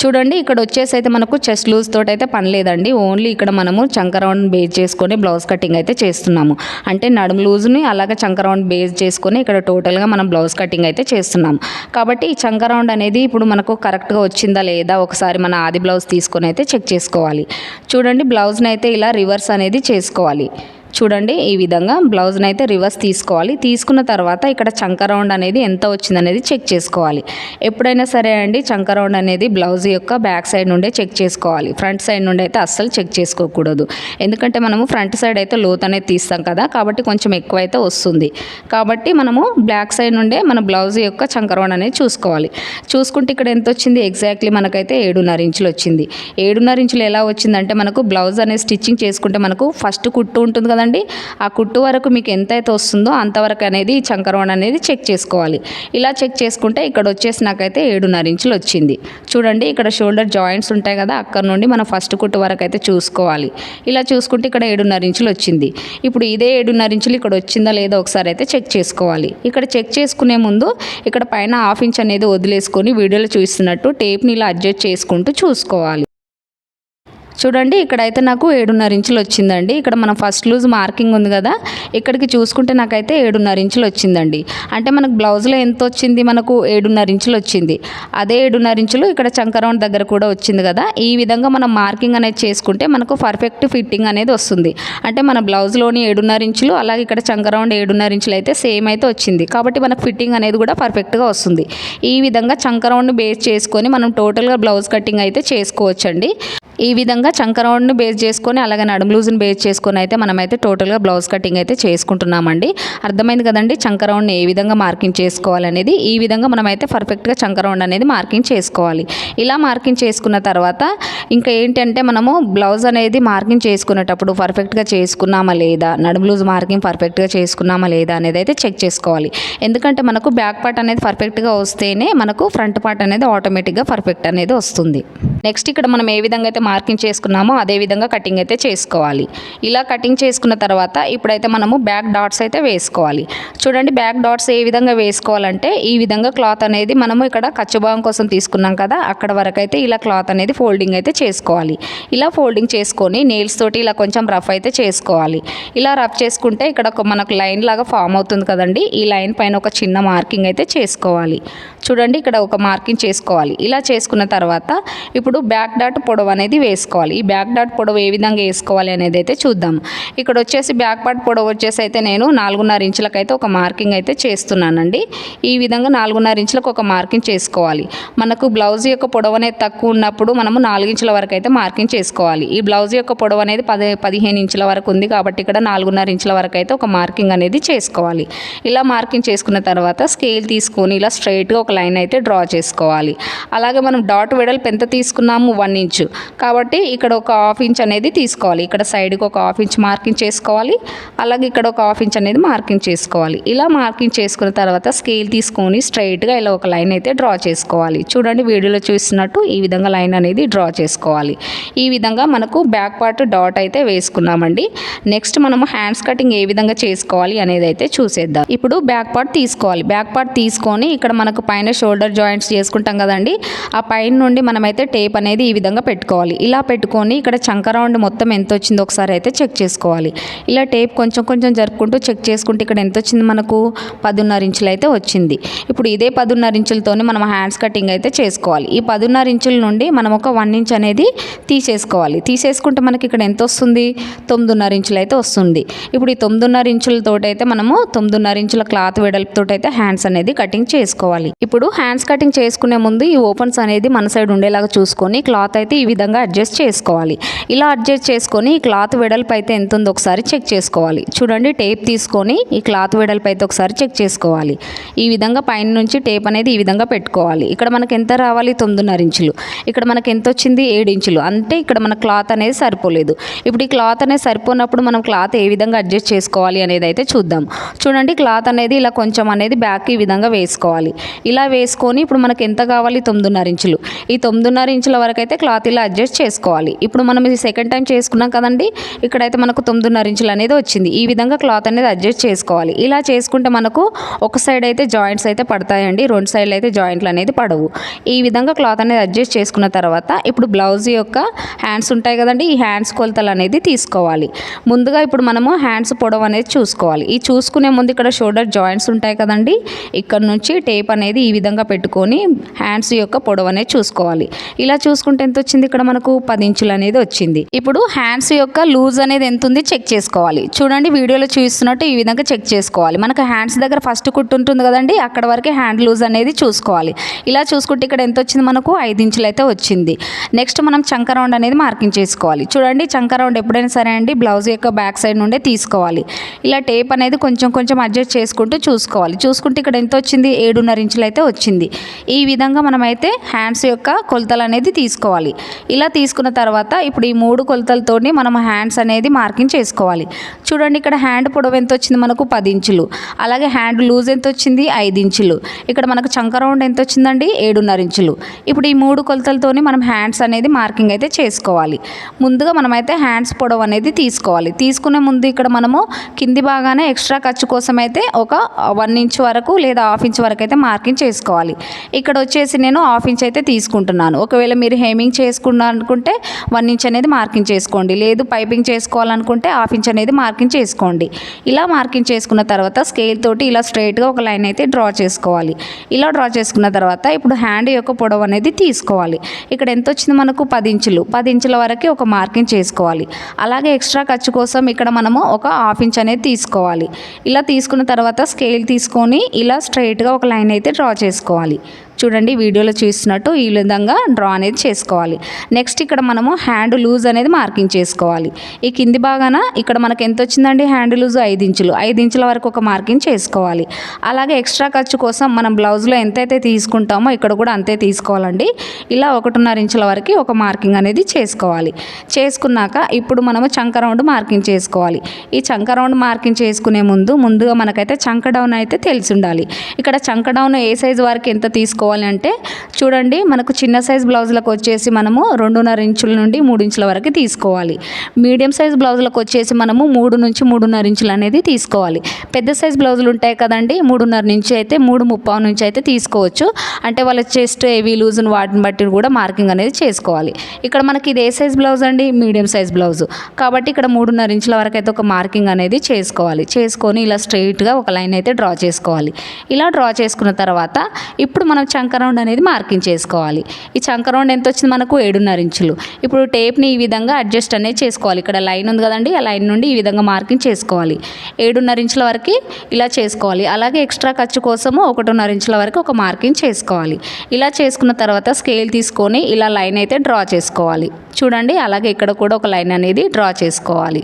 చూడండి ఇక్కడ వచ్చేసి అయితే మనకు చెస్ట్ లూజ్ తోటి అయితే పని లేదండి. ఓన్లీ ఇక్కడ మనము చంక రౌండ్ బేస్ చేసుకొని బ్లౌజ్ కటింగ్ అయితే చేస్తున్నాము. అంటే నడుము లూజ్ని అలాగే చంక రౌండ్ బేస్ చేసుకొని ఇక్కడ టోటల్గా మనం బ్లౌజ్ కటింగ్ అయితే చేస్తున్నాము. కాబట్టి ఈ చంక రౌండ్ అనేది ఇప్పుడు మనకు కరెక్ట్గా వచ్చిందా లేదా ఒకసారి మన ఆది బ్లౌజ్ తీసుకొని అయితే చెక్ చేసుకోవాలి. చూడండి బ్లౌజ్ని అయితే ఇలా రివర్స్ అనేది చేసుకోవాలి. చూడండి ఈ విధంగా బ్లౌజ్ని అయితే రివర్స్ తీసుకోవాలి. తీసుకున్న తర్వాత ఇక్కడ చంక రౌండ్ అనేది ఎంత వచ్చిందనేది చెక్ చేసుకోవాలి. ఎప్పుడైనా సరే అండి చంక రౌండ్ అనేది బ్లౌజ్ యొక్క బ్యాక్ సైడ్ నుండే చెక్ చేసుకోవాలి. ఫ్రంట్ సైడ్ నుండి అయితే అస్సలు చెక్ చేసుకోకూడదు. ఎందుకంటే మనము ఫ్రంట్ సైడ్ అయితే లోత్ అనేది తీస్తాం కదా, కాబట్టి కొంచెం ఎక్కువ అయితే వస్తుంది. కాబట్టి మనము బ్యాక్ సైడ్ నుండే మన బ్లౌజ్ యొక్క చంక రౌండ్ అనేది చూసుకోవాలి. చూసుకుంటే ఇక్కడ ఎంత వచ్చింది, ఎగ్జాక్ట్లీ మనకైతే 7.5 ఇంచులు వచ్చింది. 7.5 ఇంచులు ఎలా వచ్చిందంటే మనకు బ్లౌజ్ అనేది స్టిచ్చింగ్ చేసుకుంటే మనకు ఫస్ట్ కుట్టు ఉంటుంది కదా, ఆ కుట్టు వరకు మీకు ఎంతైతే వస్తుందో అంతవరకు అనేది చంక రౌండ్ అనేది చెక్ చేసుకోవాలి. ఇలా చెక్ చేసుకుంటే ఇక్కడ వచ్చేసి నాకైతే 7.5 ఇంచులు వచ్చింది. చూడండి ఇక్కడ షోల్డర్ జాయింట్స్ ఉంటాయి కదా, అక్కడ నుండి మనం ఫస్ట్ కుట్టు వరకు అయితే చూసుకోవాలి. ఇలా చూసుకుంటే ఇక్కడ 7.5 ఇంచులు వచ్చింది. ఇప్పుడు ఇదే 7.5 ఇంచులు ఇక్కడ వచ్చిందా లేదా ఒకసారి అయితే చెక్ చేసుకోవాలి. ఇక్కడ చెక్ చేసుకునే ముందు ఇక్కడ పైన 1/2 ఇంచ్ అనేది వదిలేసుకొని వీడియోలో చూస్తున్నట్టు టేప్ని ఇలా అడ్జస్ట్ చేసుకుంటూ చూసుకోవాలి. చూడండి ఇక్కడైతే నాకు 7.5 ఇంచులు వచ్చిందండి. ఇక్కడ మనం ఫస్ట్ లూజ్ మార్కింగ్ ఉంది కదా, ఇక్కడికి చూసుకుంటే నాకైతే 7.5 ఇంచులు వచ్చిందండి. అంటే మనకు బ్లౌజ్లో ఎంత వచ్చింది, మనకు 7.5 ఇంచులు వచ్చింది. అదే 7.5 ఇంచులు ఇక్కడ చంక రౌండ్ దగ్గర కూడా వచ్చింది కదా. ఈ విధంగా మనం మార్కింగ్ అనేది చేసుకుంటే మనకు పర్ఫెక్ట్ ఫిట్టింగ్ అనేది వస్తుంది. అంటే మన బ్లౌజ్లోని 7.5 ఇంచులు అలాగే ఇక్కడ చంక రౌండ్ 7.5 ఇంచులు అయితే సేమ్ అయితే వచ్చింది. కాబట్టి మనకు ఫిట్టింగ్ అనేది కూడా పర్ఫెక్ట్గా వస్తుంది. ఈ విధంగా చంక రౌండ్ బేస్ చేసుకొని మనం టోటల్గా బ్లౌజ్ కటింగ్ అయితే చేసుకోవచ్చండి. ఈ విధంగా చంక రౌండ్ని బేస్ చేసుకొని అలాగే నడుము లూజ్ని బేస్ చేసుకొని అయితే మనమైతే టోటల్గా బ్లౌజ్ కటింగ్ అయితే చేసుకుంటున్నామండి. అర్థమైంది కదండి చంక రౌండ్ని ఏ విధంగా మార్కింగ్ చేసుకోవాలనేది. ఈ విధంగా మనమైతే పర్ఫెక్ట్గా చంక రౌండ్ అనేది మార్కింగ్ చేసుకోవాలి. ఇలా మార్కింగ్ చేసుకున్న తర్వాత ఇంకా ఏంటంటే మనము బ్లౌజ్ అనేది మార్కింగ్ చేసుకునేటప్పుడు పర్ఫెక్ట్గా చేసుకున్నామా లేదా, నడుము లూజ్ మార్కింగ్ పర్ఫెక్ట్గా చేసుకున్నామా లేదా అనేది అయితే చెక్ చేసుకోవాలి. ఎందుకంటే మనకు బ్యాక్ పార్ట్ అనేది పర్ఫెక్ట్గా వస్తేనే మనకు ఫ్రంట్ పార్ట్ అనేది ఆటోమేటిక్గా పర్ఫెక్ట్ అనేది వస్తుంది. నెక్స్ట్ ఇక్కడ మనం ఏ విధంగా అయితే మార్కింగ్ చేసుకున్నామో అదే విధంగా కటింగ్ అయితే చేసుకోవాలి. ఇలా కటింగ్ చేసుకున్న తర్వాత ఇప్పుడైతే మనము బ్యాక్ డాట్స్ అయితే వేసుకోవాలి. చూడండి బ్యాక్ డాట్స్ ఏ విధంగా వేసుకోవాలంటే ఈ విధంగా క్లాత్ అనేది మనము ఇక్కడ కచ్చభాగం కోసం తీసుకున్నాం కదా, అక్కడ వరకు అయితే ఇలా క్లాత్ అనేది ఫోల్డింగ్ అయితే చేసుకోవాలి. ఇలా ఫోల్డింగ్ చేసుకొని నెయిల్స్ తోటి ఇలా కొంచెం రఫ్ అయితే చేసుకోవాలి. ఇలా రఫ్ చేసుకుంటే ఇక్కడ మనకు లైన్ లాగా ఫామ్ అవుతుంది కదండి, ఈ లైన్ పైన ఒక చిన్న మార్కింగ్ అయితే చేసుకోవాలి. చూడండి ఇక్కడ ఒక మార్కింగ్ చేసుకోవాలి. ఇలా చేసుకున్న తర్వాత ఇప్పుడు బ్యాక్ డాట్ పొడవు అనేది వేసుకోవాలి. ఈ బ్యాక్ డాట్ పొడవు ఏ విధంగా వేసుకోవాలి అనేది అయితే చూద్దాం. ఇక్కడ వచ్చేసి బ్యాక్ పార్ట్ పొడవు వచ్చేసి అయితే నేను 4.5 ఇంచులకు అయితే ఒక మార్కింగ్ అయితే చేస్తున్నానండి. ఈ విధంగా 4.5 ఇంచులకు ఒక మార్కింగ్ చేసుకోవాలి. మనకు బ్లౌజ్ యొక్క పొడవు అనేది తక్కువ ఉన్నప్పుడు మనము 4 ఇంచుల వరకు అయితే మార్కింగ్ చేసుకోవాలి. ఈ బ్లౌజ్ యొక్క పొడవు అనేది 15 ఇంచుల వరకు ఉంది కాబట్టి ఇక్కడ 4.5 ఇంచుల వరకు అయితే ఒక మార్కింగ్ అనేది చేసుకోవాలి. ఇలా మార్కింగ్ చేసుకున్న తర్వాత స్కేల్ తీసుకొని ఇలా స్ట్రైట్గా ఒక లైన్ అయితే డ్రా చేసుకోవాలి. అలాగే మనం డాట్ వెడల్పు ఎంత తీసుకున్నాము 1 ఇంచు కాబట్టి ఇక్కడ ఒక 1/2 ఇంచ్ అనేది తీసుకోవాలి. ఇక్కడ సైడ్కి ఒక 1/2 ఇంచ్ మార్కింగ్ చేసుకోవాలి. అలాగే ఇక్కడ ఒక 1/2 ఇంచ్ అనేది మార్కింగ్ చేసుకోవాలి. ఇలా మార్కింగ్ చేసుకున్న తర్వాత స్కేల్ తీసుకొని స్ట్రైట్గా ఇలా ఒక లైన్ అయితే డ్రా చేసుకోవాలి. చూడండి వీడియోలో చూసినట్టు ఈ విధంగా లైన్ అనేది డ్రా చేసుకోవాలి. ఈ విధంగా మనకు బ్యాక్ పార్ట్ డాట్ అయితే వేసుకున్నామండి. నెక్స్ట్ మనము హ్యాండ్స్ కటింగ్ ఏ విధంగా చేసుకోవాలి అనేది అయితే చూసేద్దాం. ఇప్పుడు బ్యాక్ పార్ట్ తీసుకోవాలి. బ్యాక్ పార్ట్ తీసుకొని ఇక్కడ మనకు పైన షోల్డర్ జాయింట్స్ చేసుకుంటాం కదండి, ఆ పైన నుండి మనమైతే టేప్ అనేది ఈ విధంగా పెట్టుకోవాలి. ఇలా పెట్టుకొని ఇక్కడ చంక రౌండ్ మొత్తం ఎంత వచ్చిందో ఒకసారి అయితే చెక్ చేసుకోవాలి. ఇలా టేప్ కొంచెం కొంచెం జరుపుకుంటూ చెక్ చేసుకుంటే ఇక్కడ ఎంత వచ్చింది, మనకు 10.5 ఇంచులు అయితే వచ్చింది. ఇప్పుడు ఇదే 10.5 ఇంచులతోనే మనం హ్యాండ్స్ కటింగ్ అయితే చేసుకోవాలి. ఈ 10.5 ఇంచుల నుండి మనం ఒక 1 ఇంచ్ అనేది తీసేసుకోవాలి. తీసేసుకుంటే మనకి ఇక్కడ ఎంత వస్తుంది, 9.5 ఇంచులు అయితే వస్తుంది. ఇప్పుడు ఈ 9.5 ఇంచులతోటి అయితే మనము 9.5 ఇంచుల క్లాత్ వెడల్పుతో అయితే హ్యాండ్స్ అనేది కటింగ్ చేసుకోవాలి. ఇప్పుడు హ్యాండ్స్ కటింగ్ చేసుకునే ముందు ఈ ఓపెన్స్ అనేది మన సైడ్ ఉండేలాగా చూసుకొని క్లాత్ అయితే ఈ విధంగా అడ్జస్ట్ చేసుకోవాలి. ఇలా అడ్జస్ట్ చేసుకొని ఈ క్లాత్ వెడల్పు అయితే ఎంత ఉందో ఒకసారి చెక్ చేసుకోవాలి. చూడండి టేప్ తీసుకొని ఈ క్లాత్ వెడల్పు అయితే ఒకసారి చెక్ చేసుకోవాలి. ఈ విధంగా పైన నుంచి టేప్ అనేది ఈ విధంగా పెట్టుకోవాలి. ఇక్కడ మనకు ఎంత రావాలి 9.5 ఇంచులు, ఇక్కడ మనకు ఎంత వచ్చింది 7 ఇంచులు. అంటే ఇక్కడ మన క్లాత్ అనేది సరిపోలేదు. ఇప్పుడు ఈ క్లాత్ అనేది సరిపోయినప్పుడు మనం క్లాత్ ఏ విధంగా అడ్జస్ట్ చేసుకోవాలి అనేది అయితే చూద్దాం. చూడండి క్లాత్ అనేది ఇలా కొంచెం అనేది బ్యాక్ ఈ విధంగా వేసుకోవాలి. ఇలా వేసుకొని ఇప్పుడు మనకు ఎంత కావాలి 9.5 ఇంచులు. ఈ 9.5 ఇంచుల వరకు అయితే క్లాత్ ఇలా అడ్జస్ట్ చేసుకోవాలి. ఇప్పుడు మనం ఇది సెకండ్ టైం చేసుకున్నాం కదండి, ఇక్కడైతే మనకు 9.5 ఇంచులు అనేది వచ్చింది. ఈ విధంగా క్లాత్ అనేది అడ్జస్ట్ చేసుకోవాలి. ఇలా చేసుకుంటే మనకు ఒక సైడ్ అయితే జాయింట్స్ అయితే పడతాయండి, రెండు సైడ్లు అయితే జాయింట్లు అనేది పడవు. ఈ విధంగా క్లాత్ అనేది అడ్జస్ట్ చేసుకున్న తర్వాత ఇప్పుడు బ్లౌజ్ యొక్క హ్యాండ్స్ ఉంటాయి కదండి, ఈ హ్యాండ్స్ కొలతలు అనేది తీసుకోవాలి. ముందుగా ఇప్పుడు మనము హ్యాండ్స్ పొడవు అనేది చూసుకోవాలి. ఈ చూసుకునే ముందు ఇక్కడ షోల్డర్ జాయింట్స్ ఉంటాయి కదండి, ఇక్కడ నుంచి టేప్ అనేది ఈ విధంగా పెట్టుకొని హ్యాండ్స్ యొక్క పొడవు అనేది చూసుకోవాలి. ఇలా చూసుకుంటే ఎంత వచ్చింది, ఇక్కడ మనకు 10 ఇంచులు అనేది వచ్చింది. ఇప్పుడు హ్యాండ్స్ యొక్క లూజ్ అనేది ఎంత ఉంది చెక్ చేసుకోవాలి. చూడండి వీడియోలో చూస్తున్నట్టు ఈ విధంగా చెక్ చేసుకోవాలి. మనకు హ్యాండ్స్ దగ్గర ఫస్ట్ కుట్టు ఉంటుంది కదండి, అక్కడ వరకే హ్యాండ్ లూజ్ అనేది చూసుకోవాలి. ఇలా చూసుకుంటే ఇక్కడ ఎంత వచ్చింది, మనకు 5 ఇంచులు అయితే వచ్చింది. నెక్స్ట్ మనం చంక రౌండ్ అనేది మార్కింగ్ చేసుకోవాలి. చూడండి చంక రౌండ్ ఎప్పుడైనా సరే అండి బ్లౌజ్ యొక్క బ్యాక్ సైడ్ నుండే తీసుకోవాలి. ఇలా టేప్ అనేది కొంచెం కొంచెం అడ్జస్ట్ చేసుకుంటూ చూసుకోవాలి. చూసుకుంటే ఇక్కడ ఎంత వచ్చింది 7.5 ఇంచులు అయితే వచ్చింది. ఈ విధంగా మనమైతే హ్యాండ్స్ యొక్క కొలతలు అనేది తీసుకోవాలి. ఇలా తీసుకున్న తర్వాత ఇప్పుడు ఈ 3 కొలతలతోని మనం హ్యాండ్స్ అనేది మార్కింగ్ చేసుకోవాలి. చూడండి ఇక్కడ హ్యాండ్ పొడవు ఎంత వచ్చింది, మనకు 10 ఇంచులు. అలాగే హ్యాండ్ లూజ్ ఎంత వచ్చింది 5 ఇంచులు. ఇక్కడ మనకు చంక రౌండ్ ఎంత వచ్చిందండి 7.5 ఇంచులు. ఇప్పుడు ఈ 3 కొలతలతోని మనం హ్యాండ్స్ అనేది మార్కింగ్ అయితే చేసుకోవాలి. ముందుగా మనమైతే హ్యాండ్స్ పొడవు అనేది తీసుకోవాలి. తీసుకునే ముందు ఇక్కడ మనము కింది భాగానే ఎక్స్ట్రా ఖర్చు కోసం అయితే ఒక 1 ఇంచ్ వరకు లేదా 1/2 ఇంచ్ వరకు అయితే మార్కింగ్ చేసుకోవాలి. ఇక్కడ వచ్చేసి నేను 1/2 ఇంచ్ అయితే తీసుకుంటున్నాను. ఒకవేళ మీరు హెమ్మింగ్ చేసుకున్నా అనుకుంటే 1 ఇంచ్ అనేది మార్కింగ్ చేసుకోండి, లేదు పైపింగ్ చేసుకోవాలనుకుంటే 1/2 ఇంచ్ అనేది మార్కింగ్ చేసుకోండి. ఇలా మార్కింగ్ చేసుకున్న తర్వాత స్కేల్ తోటి ఇలా స్ట్రైట్గా ఒక లైన్ అయితే డ్రా చేసుకోవాలి. ఇలా డ్రా చేసుకున్న తర్వాత ఇప్పుడు హ్యాండ్ యొక్క పొడవు అనేది తీసుకోవాలి. ఇక్కడ ఎంత వచ్చింది, మనకు 10 ఇంచులు. 10 ఇంచుల వరకు ఒక మార్కింగ్ చేసుకోవాలి. అలాగే ఎక్స్ట్రా ఖర్చు కోసం ఇక్కడ మనము ఒక 1/2 ఇంచ్ అనేది తీసుకోవాలి. ఇలా తీసుకున్న తర్వాత స్కేల్ తీసుకొని ఇలా స్ట్రైట్గా ఒక లైన్ అయితే డ్రా చేసుకోవాలి. చూడండి వీడియోలో చూస్తున్నట్టు ఈ విధంగా డ్రా అనేది చేసుకోవాలి. నెక్స్ట్ ఇక్కడ మనము హ్యాండ్ లూజ్ అనేది మార్కింగ్ చేసుకోవాలి. ఈ కింది భాగాన ఇక్కడ మనకు ఎంత వచ్చిందండి హ్యాండ్ లూజ్ 5 ఇంచులు. 5 ఇంచుల వరకు ఒక మార్కింగ్ చేసుకోవాలి. అలాగే ఎక్స్ట్రా ఖర్చు కోసం మనం బ్లౌజ్లో ఎంతైతే తీసుకుంటామో ఇక్కడ కూడా అంతే తీసుకోవాలండి. ఇలా 1.5 ఇంచుల వరకు ఒక మార్కింగ్ అనేది చేసుకోవాలి. చేసుకున్నాక ఇప్పుడు మనము చంక రౌండ్ మార్కింగ్ చేసుకోవాలి. ఈ చంక రౌండ్ మార్కింగ్ చేసుకునే ముందుగా మనకైతే చంక డౌన్ అయితే తెలిసి ఉండాలి. ఇక్కడ చంక డౌన్ ఏ సైజు వరకు ఎంత తీసుకోవాలి అంటే చూడండి మనకు చిన్న సైజ్ బ్లౌజులకు వచ్చేసి మనము 2.5 ఇంచుల నుండి 3 ఇంచుల వరకు తీసుకోవాలి. మీడియం సైజ్ బ్లౌజులకు వచ్చేసి మనము 3 నుంచి 3.5 ఇంచులు అనేది తీసుకోవాలి. పెద్ద సైజ్ బ్లౌజులు ఉంటాయి కదండి 3.5 నుంచి అయితే 3.35 నుంచి అయితే తీసుకోవచ్చు. అంటే వాళ్ళ చెస్ట్ హెవీ లూజ్ని వాటిని బట్టి కూడా మార్కింగ్ అనేది చేసుకోవాలి. ఇక్కడ మనకి ఇది ఏ సైజ్ బ్లౌజ్ అండి, మీడియం సైజ్ బ్లౌజు కాబట్టి ఇక్కడ 3.5 ఇంచుల వరకు అయితే ఒక మార్కింగ్ అనేది చేసుకోవాలి. చేసుకొని ఇలా స్ట్రైట్గా ఒక లైన్ అయితే డ్రా చేసుకోవాలి. ఇలా డ్రా చేసుకున్న తర్వాత ఇప్పుడు మనం చంక రౌండ్ అనేది మార్కింగ్ చేసుకోవాలి. ఈ చంక రౌండ్ ఎంత వచ్చింది, మనకు 7.5 ఇంచులు. ఇప్పుడు టేప్ని ఈ విధంగా అడ్జస్ట్ అనేది చేసుకోవాలి. ఇక్కడ లైన్ ఉంది కదండి, ఆ లైన్ నుండి ఈ విధంగా మార్కింగ్ చేసుకోవాలి. 7.5 ఇంచుల వరకు ఇలా చేసుకోవాలి. అలాగే ఎక్స్ట్రా ఖర్చు కోసము 1.5 ఇంచుల వరకు ఒక మార్కింగ్ చేసుకోవాలి. ఇలా చేసుకున్న తర్వాత స్కేల్ తీసుకొని ఇలా లైన్ అయితే డ్రా చేసుకోవాలి. చూడండి అలాగే ఇక్కడ కూడా ఒక లైన్ అనేది డ్రా చేసుకోవాలి.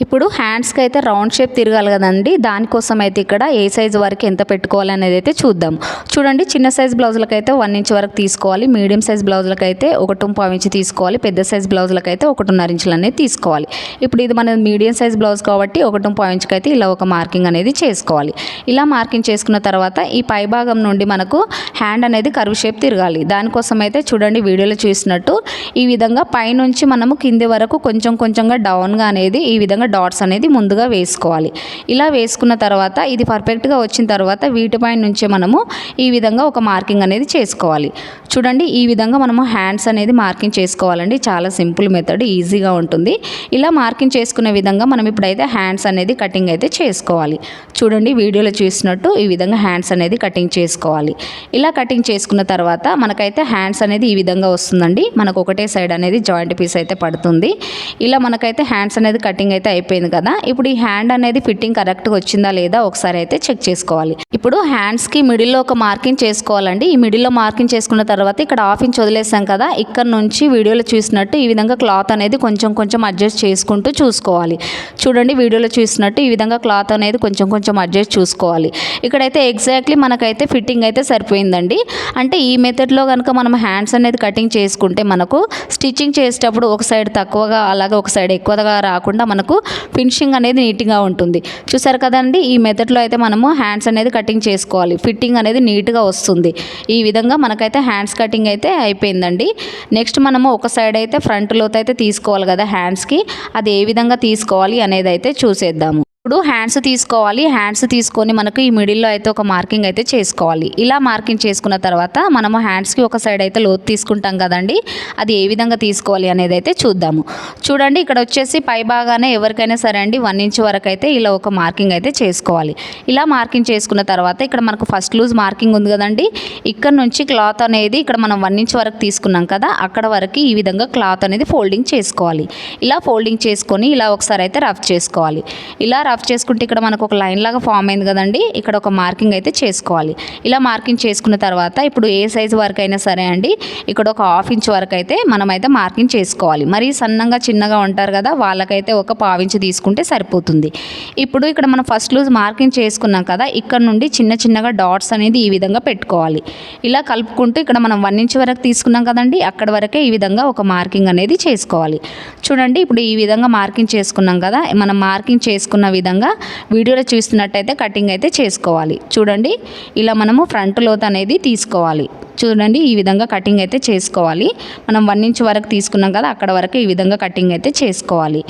ఇప్పుడు హ్యాండ్స్కి అయితే రౌండ్ షేప్ తిరగాలి కదండి, దానికోసం అయితే ఇక్కడ ఏ సైజు వరకు ఎంత పెట్టుకోవాలి అనేది అయితే చూద్దాం. చూడండి చిన్న సైజ్ బ్లౌజులకు అయితే 1 ఇంచ్ వరకు తీసుకోవాలి. మీడియం సైజ్ బ్లౌజులకు అయితే 1.5 ఇంచ్ తీసుకోవాలి. పెద్ద సైజ్ బ్లౌజులకు అయితే 1.5 ఇంచులు అనేది తీసుకోవాలి. ఇప్పుడు ఇది మన మీడియం సైజ్ బ్లౌజ్ కాబట్టి 1.5 ఇంచుకి అయితే ఇలా ఒక మార్కింగ్ అనేది చేసుకోవాలి. ఇలా మార్కింగ్ చేసుకున్న తర్వాత ఈ పై భాగం నుండి మనకు హ్యాండ్ అనేది కర్వ్ షేప్ తిరగాలి. దానికోసం అయితే చూడండి వీడియోలో చూసినట్టు ఈ విధంగా పైనుంచి మనము కింది వరకు కొంచెం కొంచెంగా డౌన్గా అనేది ఈ విధంగా డాట్స్ అనేది ముందుగా వేసుకోవాలి. ఇలా వేసుకున్న తర్వాత ఇది పర్ఫెక్ట్గా వచ్చిన తర్వాత వీటిపైన నుంచే మనము ఈ విధంగా ఒక మార్కింగ్ అనేది చేసుకోవాలి. చూడండి ఈ విధంగా మనము హ్యాండ్స్ అనేది మార్కింగ్ చేసుకోవాలండి. చాలా సింపుల్ మెథడ్, ఈజీగా ఉంటుంది. ఇలా మార్కింగ్ చేసుకునే విధంగా మనం ఇప్పుడైతే హ్యాండ్స్ అనేది కటింగ్ అయితే చేసుకోవాలి. చూడండి వీడియోలో చూసినట్టు ఈ విధంగా హ్యాండ్స్ అనేది కటింగ్ చేసుకోవాలి. ఇలా కటింగ్ చేసుకున్న తర్వాత మనకైతే హ్యాండ్స్ అనేది ఈ విధంగా వస్తుందండి. మనకు ఒకటే సైడ్ అనేది జాయింట్ పీస్ అయితే పడుతుంది. ఇలా మనకైతే హ్యాండ్స్ అనేది కటింగ్ అయితే అయిపోయింది కదా. ఇప్పుడు ఈ హ్యాండ్ అనేది ఫిట్టింగ్ కరెక్ట్గా వచ్చిందా లేదా ఒకసారి అయితే చెక్ చేసుకోవాలి. ఇప్పుడు హ్యాండ్స్కి మిడిల్లో ఒక మార్కింగ్ చేసుకోవాలండి. ఈ మిడిల్లో మార్కింగ్ చేసుకున్న తర్వాత ఇక్కడ 1/2 ఇంచ్ వదిలేసాం కదా, ఇక్కడ నుంచి వీడియోలో చూసినట్టు ఈ విధంగా క్లాత్ అనేది కొంచెం కొంచెం అడ్జస్ట్ చేసుకుంటూ చూసుకోవాలి. చూడండి వీడియోలో చూసినట్టు ఈ విధంగా క్లాత్ అనేది కొంచెం కొంచెం అడ్జస్ట్ చూసుకోవాలి. ఇక్కడైతే ఎగ్జాక్ట్లీ మనకైతే ఫిట్టింగ్ అయితే సరిపోయిందండి. అంటే ఈ మెథడ్లో కనుక మనం హ్యాండ్స్ అనేది కటింగ్ చేసుకుంటే మనకు స్టిచ్చింగ్ చేసేటప్పుడు ఒక సైడ్ తక్కువగా అలాగే ఒక సైడ్ ఎక్కువగా రాకుండా మనకు ఫినిషింగ్ అనేది నీట్గా ఉంటుంది. చూసారు కదండి, ఈ మెథడ్లో అయితే మనము హ్యాండ్స్ అనేది కటింగ్ చేసుకోవాలి. ఫిట్టింగ్ అనేది నీట్గా వస్తుంది. ఈ విధంగా మనకైతే హ్యాండ్స్ కటింగ్ అయితే అయిపోయిందండి. నెక్స్ట్ మనము ఒక సైడ్ అయితే ఫ్రంట్ లోత్ అయితే తీసుకోవాలి కదా హ్యాండ్స్కి, అది ఏ విధంగా తీసుకోవాలి అనేది అయితే చూసేద్దాము. ఇప్పుడు హ్యాండ్స్ తీసుకోవాలి. హ్యాండ్స్ తీసుకొని మనకు ఈ మిడిల్లో అయితే ఒక మార్కింగ్ అయితే చేసుకోవాలి. ఇలా మార్కింగ్ చేసుకున్న తర్వాత మనము హ్యాండ్స్కి ఒక సైడ్ అయితే లోతు తీసుకుంటాం కదండి, అది ఏ విధంగా తీసుకోవాలి అనేది అయితే చూద్దాము. చూడండి ఇక్కడ వచ్చేసి పై భాగానే ఎవరికైనా సరే అండి 1 ఇంచ్ వరకు అయితే ఇలా ఒక మార్కింగ్ అయితే చేసుకోవాలి. ఇలా మార్కింగ్ చేసుకున్న తర్వాత ఇక్కడ మనకు ఫస్ట్ లూజ్ మార్కింగ్ ఉంది కదండి, ఇక్కడ నుంచి క్లాత్ అనేది ఇక్కడ మనం 1 ఇంచ్ వరకు తీసుకున్నాం కదా, అక్కడ వరకు ఈ విధంగా క్లాత్ అనేది ఫోల్డింగ్ చేసుకోవాలి. ఇలా ఫోల్డింగ్ చేసుకొని ఇలా ఒకసారి అయితే రఫ్ చేసుకోవాలి. ఇలా రఫ్ చేసుకుంటే ఇక్కడ మనకు ఒక లైన్ లాగా ఫామ్ అయింది కదండి, ఇక్కడ ఒక మార్కింగ్ అయితే చేసుకోవాలి. ఇలా మార్కింగ్ చేసుకున్న తర్వాత ఇప్పుడు ఏ సైజు వరకు అయినా సరే అండి, ఇక్కడ ఒక 1/2 ఇంచ్ వరకు అయితే మనమైతే మార్కింగ్ చేసుకోవాలి. మరి సన్నగా చిన్నగా ఉంటారు కదా, వాళ్ళకైతే ఒక 1/2 ఇంచ్ తీసుకుంటే సరిపోతుంది. ఇప్పుడు ఇక్కడ మనం ఫస్ట్ లూజ్ మార్కింగ్ చేసుకున్నాం కదా, ఇక్కడ నుండి చిన్న చిన్నగా డాట్స్ అనేది ఈ విధంగా పెట్టుకోవాలి. ఇలా కలుపుకుంటూ ఇక్కడ మనం 1 ఇంచ్ వరకు తీసుకున్నాం కదండి, అక్కడ వరకే ఈ విధంగా ఒక మార్కింగ్ అనేది చేసుకోవాలి. చూడండి ఇప్పుడు ఈ విధంగా మార్కింగ్ చేసుకున్నాం కదా, మనం మార్కింగ్ చేసుకున్న విధంగా వీడియోలో చూస్తున్నట్టయితే కటింగ్ అయితే చేసుకోవాలి. చూడండి ఇలా మనము ఫ్రంట్ లోత్ అనేది తీసుకోవాలి. చూడండి ఈ విధంగా కటింగ్ అయితే చేసుకోవాలి. మనం 1 ఇంచ్ వరకు తీసుకున్నాం కదా, అక్కడ వరకు ఈ విధంగా కటింగ్ అయితే చేసుకోవాలి.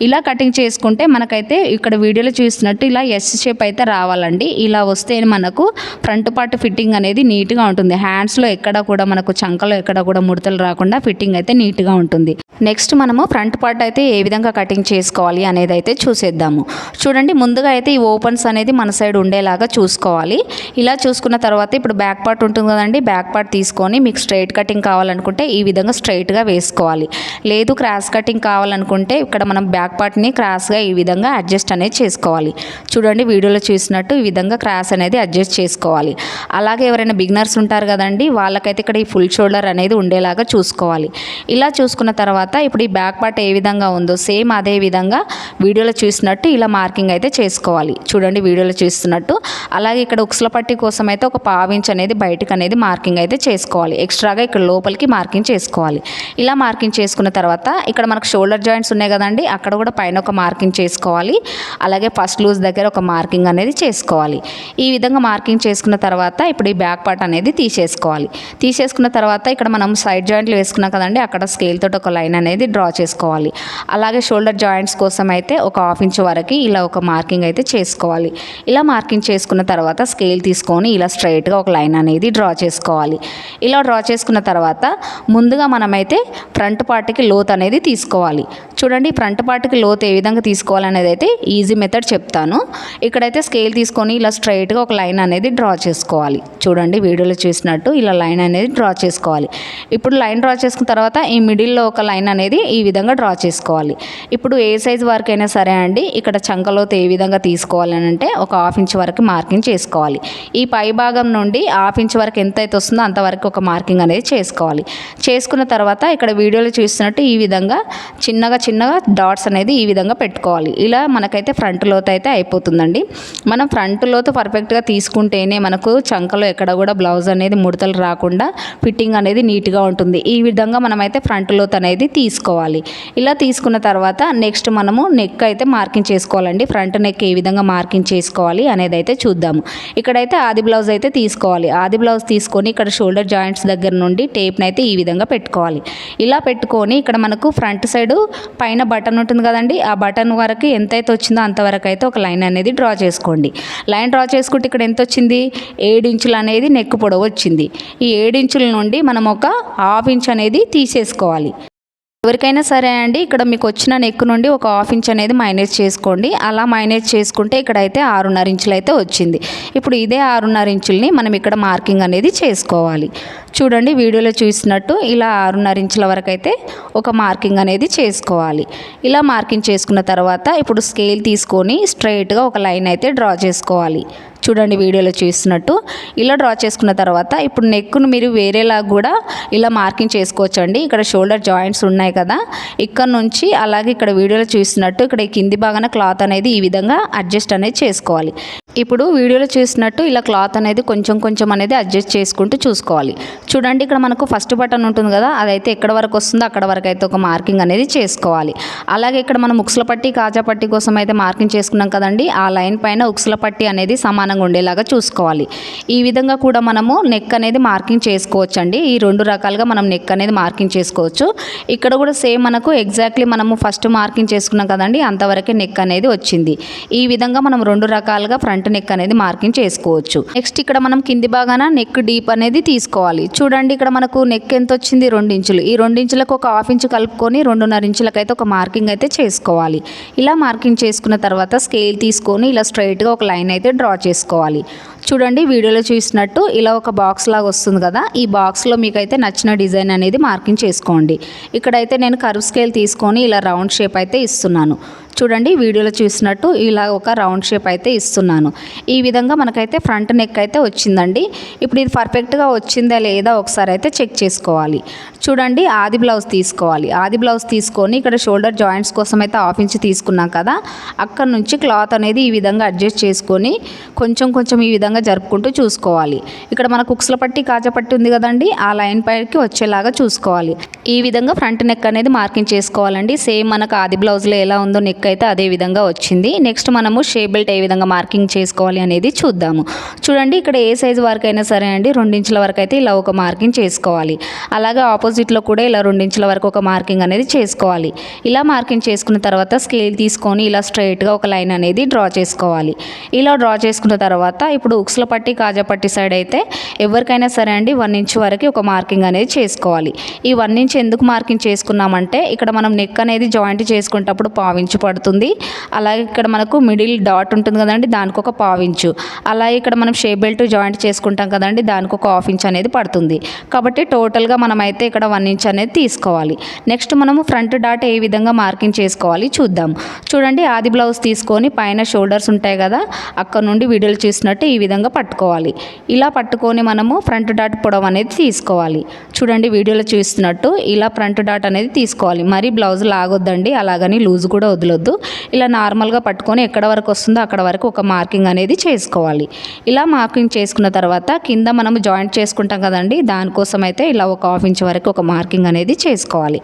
ఇలా కటింగ్ చేసుకుంటే మనకైతే ఇక్కడ వీడియోలో చూసినట్టు ఇలా ఎస్ షేప్ అయితే రావాలండి. ఇలా వస్తే మనకు ఫ్రంట్ పార్ట్ ఫిట్టింగ్ అనేది నీట్గా ఉంటుంది. హ్యాండ్స్లో ఎక్కడ కూడా మనకు చంకలో ఎక్కడ కూడా ముడతలు రాకుండా ఫిట్టింగ్ అయితే నీట్గా ఉంటుంది. నెక్స్ట్ మనము ఫ్రంట్ పార్ట్ అయితే ఏ విధంగా కటింగ్ చేసుకోవాలి అనేది అయితే చూసేద్దాము. చూడండి ముందుగా అయితే ఈ ఓపెన్స్ అనేది మన సైడ్ ఉండేలాగా చూసుకోవాలి. ఇలా చూసుకున్న తర్వాత ఇప్పుడు బ్యాక్ పార్ట్ ఉంటుంది కదండి, బ్యాక్ పార్ట్ తీసుకొని మీకు స్ట్రైట్ కటింగ్ కావాలనుకుంటే ఈ విధంగా స్ట్రైట్గా వేసుకోవాలి. లేదు క్రాస్ కటింగ్ కావాలనుకుంటే ఇక్కడ మనం బ్యాక్ పార్ట్ని క్రాస్గా ఈ విధంగా అడ్జస్ట్ అనేది చేసుకోవాలి. చూడండి వీడియోలో చూసినట్టు ఈ విధంగా క్రాస్ అనేది అడ్జస్ట్ చేసుకోవాలి. అలాగే ఎవరైనా బిగినర్స్ ఉంటారు కదండి, వాళ్ళకైతే ఇక్కడ ఈ ఫుల్ షోల్డర్ అనేది ఉండేలాగా చూసుకోవాలి. ఇలా చూసుకున్న తర్వాత ఇప్పుడు ఈ బ్యాక్ పార్ట్ ఏ విధంగా ఉందో సేమ్ అదే విధంగా వీడియోలో చూసినట్టు ఇలా మార్కింగ్ అయితే చేసుకోవాలి. చూడండి వీడియోలో చూస్తున్నట్టు. అలాగే ఇక్కడ ఉక్సుల పట్టి కోసం అయితే ఒక 1/2 ఇంచ్ అనేది బయటకు అనేది మార్కింగ్ అయితే చేసుకోవాలి. ఎక్స్ట్రాగా ఇక్కడ లోపలికి మార్కింగ్ చేసుకోవాలి. ఇలా మార్కింగ్ చేసుకున్న తర్వాత ఇక్కడ మనకు షోల్డర్ జాయింట్స్ ఉన్నాయి కదండి, అక్కడ కూడా పైన ఒక మార్కింగ్ చేసుకోవాలి. అలాగే ఫస్ట్ లూజ్ దగ్గర ఒక మార్కింగ్ అనేది చేసుకోవాలి. ఈ విధంగా మార్కింగ్ చేసుకున్న తర్వాత ఇప్పుడు ఈ బ్యాక్ పార్ట్ అనేది తీసేసుకోవాలి. తీసేసుకున్న తర్వాత ఇక్కడ మనం సైడ్ జాయింట్లు వేసుకున్నాం కదండి, అక్కడ స్కేల్ తోటి ఒక లైన్ అనేది డ్రా చేసుకోవాలి. అలాగే షోల్డర్ జాయింట్స్ కోసం అయితే ఒక 1/2 ఇంచ్ వరకు ఇలా ఒక మార్కింగ్ అయితే చేసుకోవాలి. ఇలా మార్కింగ్ చేసుకున్న తర్వాత స్కేల్ తీసుకొని ఇలా స్ట్రైట్గా ఒక లైన్ అనేది డ్రా చేసుకోవాలి. ఇలా డ్రా చేసుకున్న తర్వాత ముందుగా మనమైతే ఫ్రంట్ పార్ట్కి లోత్ అనేది తీసుకోవాలి. చూడండి ఫ్రంట్ పార్ట్కి లోత్ ఏ విధంగా తీసుకోవాలనేది అయితే ఈజీ మెథడ్ చెప్తాను. ఇక్కడైతే స్కేల్ తీసుకొని ఇలా స్ట్రైట్గా ఒక లైన్ అనేది డ్రా చేసుకోవాలి. చూడండి వీడియోలో చూసినట్టు ఇలా లైన్ అనేది డ్రా చేసుకోవాలి. ఇప్పుడు లైన్ డ్రా చేసుకున్న తర్వాత ఈ మిడిల్లో ఒక లైన్ అనేది ఈ విధంగా డ్రా చేసుకోవాలి. ఇప్పుడు ఏ సైజ్ వరకు అయినా సరే అండి, ఇక్కడ చంకలోతు ఏ విధంగా తీసుకోవాలి అని అంటే ఒక 1/2 ఇంచ్ వరకు మార్కింగ్ చేసుకోవాలి. ఈ పై భాగం నుండి 1/2 ఇంచ్ వరకు ఎంత అయితే వస్తుందో అంతవరకు ఒక మార్కింగ్ అనేది చేసుకోవాలి. చేసుకున్న తర్వాత ఇక్కడ వీడియోలో చూస్తున్నట్టు ఈ విధంగా చిన్నగా డాట్స్ అనేది ఈ విధంగా పెట్టుకోవాలి. ఇలా మనకైతే ఫ్రంట్ లోతు అయితే అయిపోతుందండి. మనం ఫ్రంట్ లోతు పర్ఫెక్ట్గా తీసుకుంటేనే మనకు చంకలో ఎక్కడ కూడా బ్లౌజ్ అనేది ముడతలు రాకుండా ఫిట్టింగ్ అనేది నీట్గా ఉంటుంది. ఈ విధంగా మనమైతే ఫ్రంట్ లోతు అనేది తీసుకోవాలి. ఇలా తీసుకున్న తర్వాత నెక్స్ట్ మనము నెక్ అయితే మార్కింగ్ చేసుకోవాలండి. ఫ్రంట్ నెక్ ఏ విధంగా మార్కింగ్ చేసుకోవాలి అనేది అయితే చూద్దాము. ఇక్కడైతే ఆది బ్లౌజ్ అయితే తీసుకోవాలి. ఆది బ్లౌజ్ తీసుకొని ఇక్కడ షోల్డర్ జాయింట్స్ దగ్గర నుండి టేప్ని అయితే ఈ విధంగా పెట్టుకోవాలి. ఇలా పెట్టుకొని ఇక్కడ మనకు ఫ్రంట్ సైడ్ పైన బటన్ ఉంటుంది కదండి, ఆ బటన్ వరకు ఎంతైతే వచ్చిందో అంతవరకు అయితే ఒక లైన్ అనేది డ్రా చేసుకోండి. లైన్ డ్రా చేసుకుంటే ఇక్కడ ఎంత వచ్చింది, 7 ఇంచులు అనేది నెక్ పొడవు వచ్చింది. ఈ 7 ఇంచుల నుండి మనం ఒక 1/2 ఇంచ్ అనేది తీసేసుకోవాలి. ఎవరికైనా సరే అండి, ఇక్కడ మీకు వచ్చిన నెక్ నుండి ఒక 1/2 ఇంచ్ అనేది మైనస్ చేసుకోండి. అలా మైనస్ చేసుకుంటే ఇక్కడైతే 6.5 ఇంచులు అయితే వచ్చింది. ఇప్పుడు ఇదే 6.5 ఇంచుల్ని మనం ఇక్కడ మార్కింగ్ అనేది చేసుకోవాలి. చూడండి వీడియోలో చూసినట్టు ఇలా 6.5 ఇంచుల వరకు అయితే ఒక మార్కింగ్ అనేది చేసుకోవాలి. ఇలా మార్కింగ్ చేసుకున్న తర్వాత ఇప్పుడు స్కేల్ తీసుకొని స్ట్రైట్గా ఒక లైన్ అయితే డ్రా చేసుకోవాలి. చూడండి వీడియోలో చూసినట్టు ఇలా డ్రా చేసుకున్న తర్వాత ఇప్పుడు నెక్ను మీరు వేరేలా కూడా ఇలా మార్కింగ్ చేసుకోవచ్చండి. ఇక్కడ షోల్డర్ జాయింట్స్ ఉన్నాయి కదా, ఇక్కడ నుంచి అలాగే ఇక్కడ వీడియోలో చూసినట్టు ఇక్కడ ఈ కింది భాగాన క్లాత్ అనేది ఈ విధంగా అడ్జస్ట్ అనేది చేసుకోవాలి. ఇప్పుడు వీడియోలో చూసినట్టు ఇలా క్లాత్ అనేది కొంచెం కొంచెం అనేది అడ్జస్ట్ చేసుకుంటూ చూసుకోవాలి. చూడండి ఇక్కడ మనకు ఫస్ట్ బటన్ ఉంటుంది కదా, అదైతే ఎక్కడ వరకు వస్తుందో అక్కడ వరకు అయితే ఒక మార్కింగ్ అనేది చేసుకోవాలి. అలాగే ఇక్కడ మనం ఉక్సుల పట్టి కాజా పట్టి కోసం అయితే మార్కింగ్ చేసుకున్నాం కదండి, ఆ లైన్ పైన ఉక్సుల పట్టి అనేది సమానంగా ఉండేలాగా చూసుకోవాలి. ఈ విధంగా కూడా మనము నెక్ అనేది మార్కింగ్ చేసుకోవచ్చండి. ఈ 2 రకాలుగా మనం నెక్ అనేది మార్కింగ్ చేసుకోవచ్చు. ఇక్కడ కూడా సేమ్ మనకు ఎగ్జాక్ట్లీ మనము ఫస్ట్ మార్కింగ్ చేసుకున్నాం కదండి, అంతవరకే నెక్ అనేది వచ్చింది. ఈ విధంగా మనం 2 రకాలుగా ఫ్రంట్ నెక్ అనేది మార్కింగ్ చేసుకోవచ్చు. నెక్స్ట్ ఇక్కడ మనం కింది భాగాన నెక్ డీప్ అనేది తీసుకోవాలి. చూడండి ఇక్కడ మనకు నెక్ ఎంత వచ్చింది, 2 ఇంచులు. ఈ 2 ఇంచులకు ఒక 1/2 ఇంచు కలుపుకొని 2.5 ఇంచులకు అయితే ఒక మార్కింగ్ అయితే చేసుకోవాలి. ఇలా మార్కింగ్ చేసుకున్న తర్వాత స్కేల్ తీసుకొని ఇలా స్ట్రైట్గా ఒక లైన్ అయితే డ్రా చేసుకోవాలి. చూడండి వీడియోలో చూసినట్టు ఇలా ఒక బాక్స్ లాగా వస్తుంది కదా, ఈ బాక్స్లో మీకైతే నచ్చిన డిజైన్ అనేది మార్కింగ్ చేసుకోండి. ఇక్కడైతే నేను కర్వ్ స్కేల్ తీసుకొని ఇలా రౌండ్ షేప్ అయితే ఇస్తున్నాను. చూడండి వీడియోలో చూసినట్టు ఇలా ఒక రౌండ్ షేప్ అయితే ఇస్తున్నాను. ఈ విధంగా మనకైతే ఫ్రంట్ నెక్ అయితే వచ్చిందండి. ఇప్పుడు ఇది పర్ఫెక్ట్గా వచ్చిందా లేదా ఒకసారి అయితే చెక్ చేసుకోవాలి. చూడండి ఆది బ్లౌజ్ తీసుకోవాలి. ఆది బ్లౌజ్ తీసుకొని ఇక్కడ షోల్డర్ జాయింట్స్ కోసం అయితే 1/2 ఇంచు తీసుకున్నాం కదా, అక్కడ నుంచి క్లాత్ అనేది ఈ విధంగా అడ్జస్ట్ చేసుకొని కొంచెం కొంచెం ఈ విధంగా జరుపుకుంటూ చూసుకోవాలి. ఇక్కడ మనకు ఉక్సుల పట్టి కాజా పట్టి ఉంది కదండి, ఆ లైన్ పైకి వచ్చేలాగా చూసుకోవాలి. ఈ విధంగా ఫ్రంట్ నెక్ అనేది మార్కింగ్ చేసుకోవాలండి. సేమ్ మనకు ఆది బ్లౌజ్లో ఎలా ఉందో నెక్ అయితే అదే విధంగా వచ్చింది. నెక్స్ట్ మనము షేప్ బెల్ట్ ఏ విధంగా మార్కింగ్ చేసుకోవాలి అనేది చూద్దాము. చూడండి ఇక్కడ ఏ సైజు వరకు అయినా సరే అండి 2 ఇంచుల వరకు అయితే ఇలా ఒక మార్కింగ్ చేసుకోవాలి. అలాగే ఆపోజిట్లో కూడా ఇలా 2 ఇంచుల వరకు ఒక మార్కింగ్ అనేది చేసుకోవాలి. ఇలా మార్కింగ్ చేసుకున్న తర్వాత స్కేల్ తీసుకొని ఇలా స్ట్రైట్గా ఒక లైన్ అనేది డ్రా చేసుకోవాలి. ఇలా డ్రా చేసుకున్న తర్వాత ఇప్పుడు ఉక్సుల పట్టి కాజా పట్టి సైడ్ అయితే ఎవరికైనా సరే అండి 1 ఇంచు వరకు ఒక మార్కింగ్ అనేది చేసుకోవాలి. ఈ 1 ఇంచ్ ఎందుకు మార్కింగ్ చేసుకున్నామంటే ఇక్కడ మనం నెక్ అనేది జాయింట్ చేసుకునేటప్పుడు 1/4 ఇంచు పడుతుంది. అలాగే ఇక్కడ మనకు మిడిల్ డాట్ ఉంటుంది కదండి, దానికి ఒక 1/4 ఇంచు. అలాగే ఇక్కడ మనం షేప్ బెల్ట్ జాయింట్ చేసుకుంటాం కదండి, దానికి ఒక 1/2 ఇంచ్ అనేది పడుతుంది. కాబట్టి టోటల్గా మనం అయితే ఇక్కడ 1 ఇంచ్ అనేది తీసుకోవాలి. నెక్స్ట్ మనము ఫ్రంట్ డాట్ ఏ విధంగా మార్కింగ్ చేసుకోవాలి చూద్దాం. చూడండి ఆది బ్లౌజ్ తీసుకొని పైన షోల్డర్స్ ఉంటాయి కదా, అక్కడ నుండి వీడియోలు చూసినట్టు ఈ విధంగా పట్టుకోవాలి. ఇలా పట్టుకొని మనము ఫ్రంట్ డాట్ పొడవు అనేది తీసుకోవాలి. చూడండి వీడియోలో చూస్తున్నట్టు ఇలా ఫ్రంట్ డాట్ అనేది తీసుకోవాలి. మరి బ్లౌజ్ లాగొద్దండి, అలాగని లూజ్ కూడా వదలొద్దు. ఇలా నార్మల్గా పట్టుకొని ఎక్కడ వరకు వస్తుందో అక్కడ వరకు ఒక మార్కింగ్ అనేది చేసుకోవాలి. ఇలా మార్కింగ్ చేసుకున్న తర్వాత కింద మనము జాయింట్ చేసుకుంటాం కదండి, దానికోసం అయితే ఇలా ఒక 1/2 ఇంచ్ వరకు ఒక మార్కింగ్ అనేది చేసుకోవాలి.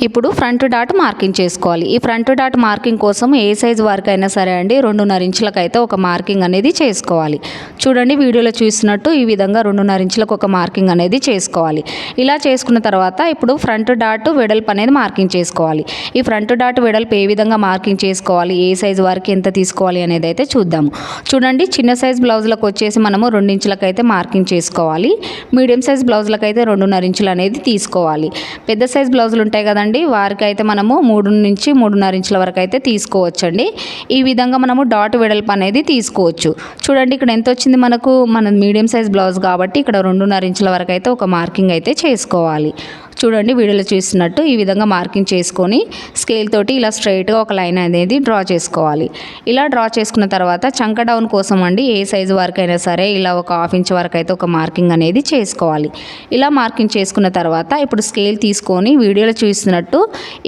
ఇప్పుడు ఫ్రంట్ డాట్ మార్కింగ్ చేసుకోవాలి. ఈ ఫ్రంట్ డాట్ మార్కింగ్ కోసం ఏ సైజు వరకు అయినా సరే అండి 2.5 ఇంచులకు అయితే ఒక మార్కింగ్ అనేది చేసుకోవాలి. చూడండి వీడియోలో చూసినట్టు ఈ విధంగా 2.5 ఇంచులకు ఒక మార్కింగ్ అనేది చేసుకోవాలి. ఇలా చేసుకున్న తర్వాత ఇప్పుడు ఫ్రంట్ డాట్ వెడల్పు అనేది మార్కింగ్ చేసుకోవాలి. ఈ ఫ్రంట్ డాట్ వెడల్పు ఏ విధంగా మార్కింగ్ చేసుకోవాలి, ఏ సైజు వరకు ఎంత తీసుకోవాలి అనేది అయితే చూద్దాము. చూడండి చిన్న సైజ్ బ్లౌజులకు వచ్చేసి మనము 2 ఇంచులకు అయితే మార్కింగ్ చేసుకోవాలి. మీడియం సైజ్ బ్లౌజులకు అయితే 2.5 ఇంచులు అనేది తీసుకోవాలి. పెద్ద సైజ్ బ్లౌజులు ఉంటాయి కదండి, వారికి అయితే మనము 3 నుంచి 3.5 ఇంచుల వరకు అయితే తీసుకోవచ్చండి. ఈ విధంగా మనము డాట్ వెడల్పు అనేది తీసుకోవచ్చు. చూడండి ఇక్కడ ఎంత వచ్చింది మనకు, మన మీడియం సైజ్ బ్లౌజ్ కాబట్టి ఇక్కడ 2.5 ఇంచుల వరకు అయితే ఒక మార్కింగ్ అయితే చేసుకోవాలి. చూడండి వీడియోలో చూస్తున్నట్టు ఈ విధంగా మార్కింగ్ చేసుకొని స్కేల్ తోటి ఇలా స్ట్రైట్గా ఒక లైన్ అనేది డ్రా చేసుకోవాలి. ఇలా డ్రా చేసుకున్న తర్వాత చంక డౌన్ కోసం అండి ఏ సైజు వరకు అయినా సరే ఇలా ఒక 1/2 ఇంచ్ వరకు అయితే ఒక మార్కింగ్ అనేది చేసుకోవాలి. ఇలా మార్కింగ్ చేసుకున్న తర్వాత ఇప్పుడు స్కేల్ తీసుకొని వీడియోలో చూస్తున్నట్టు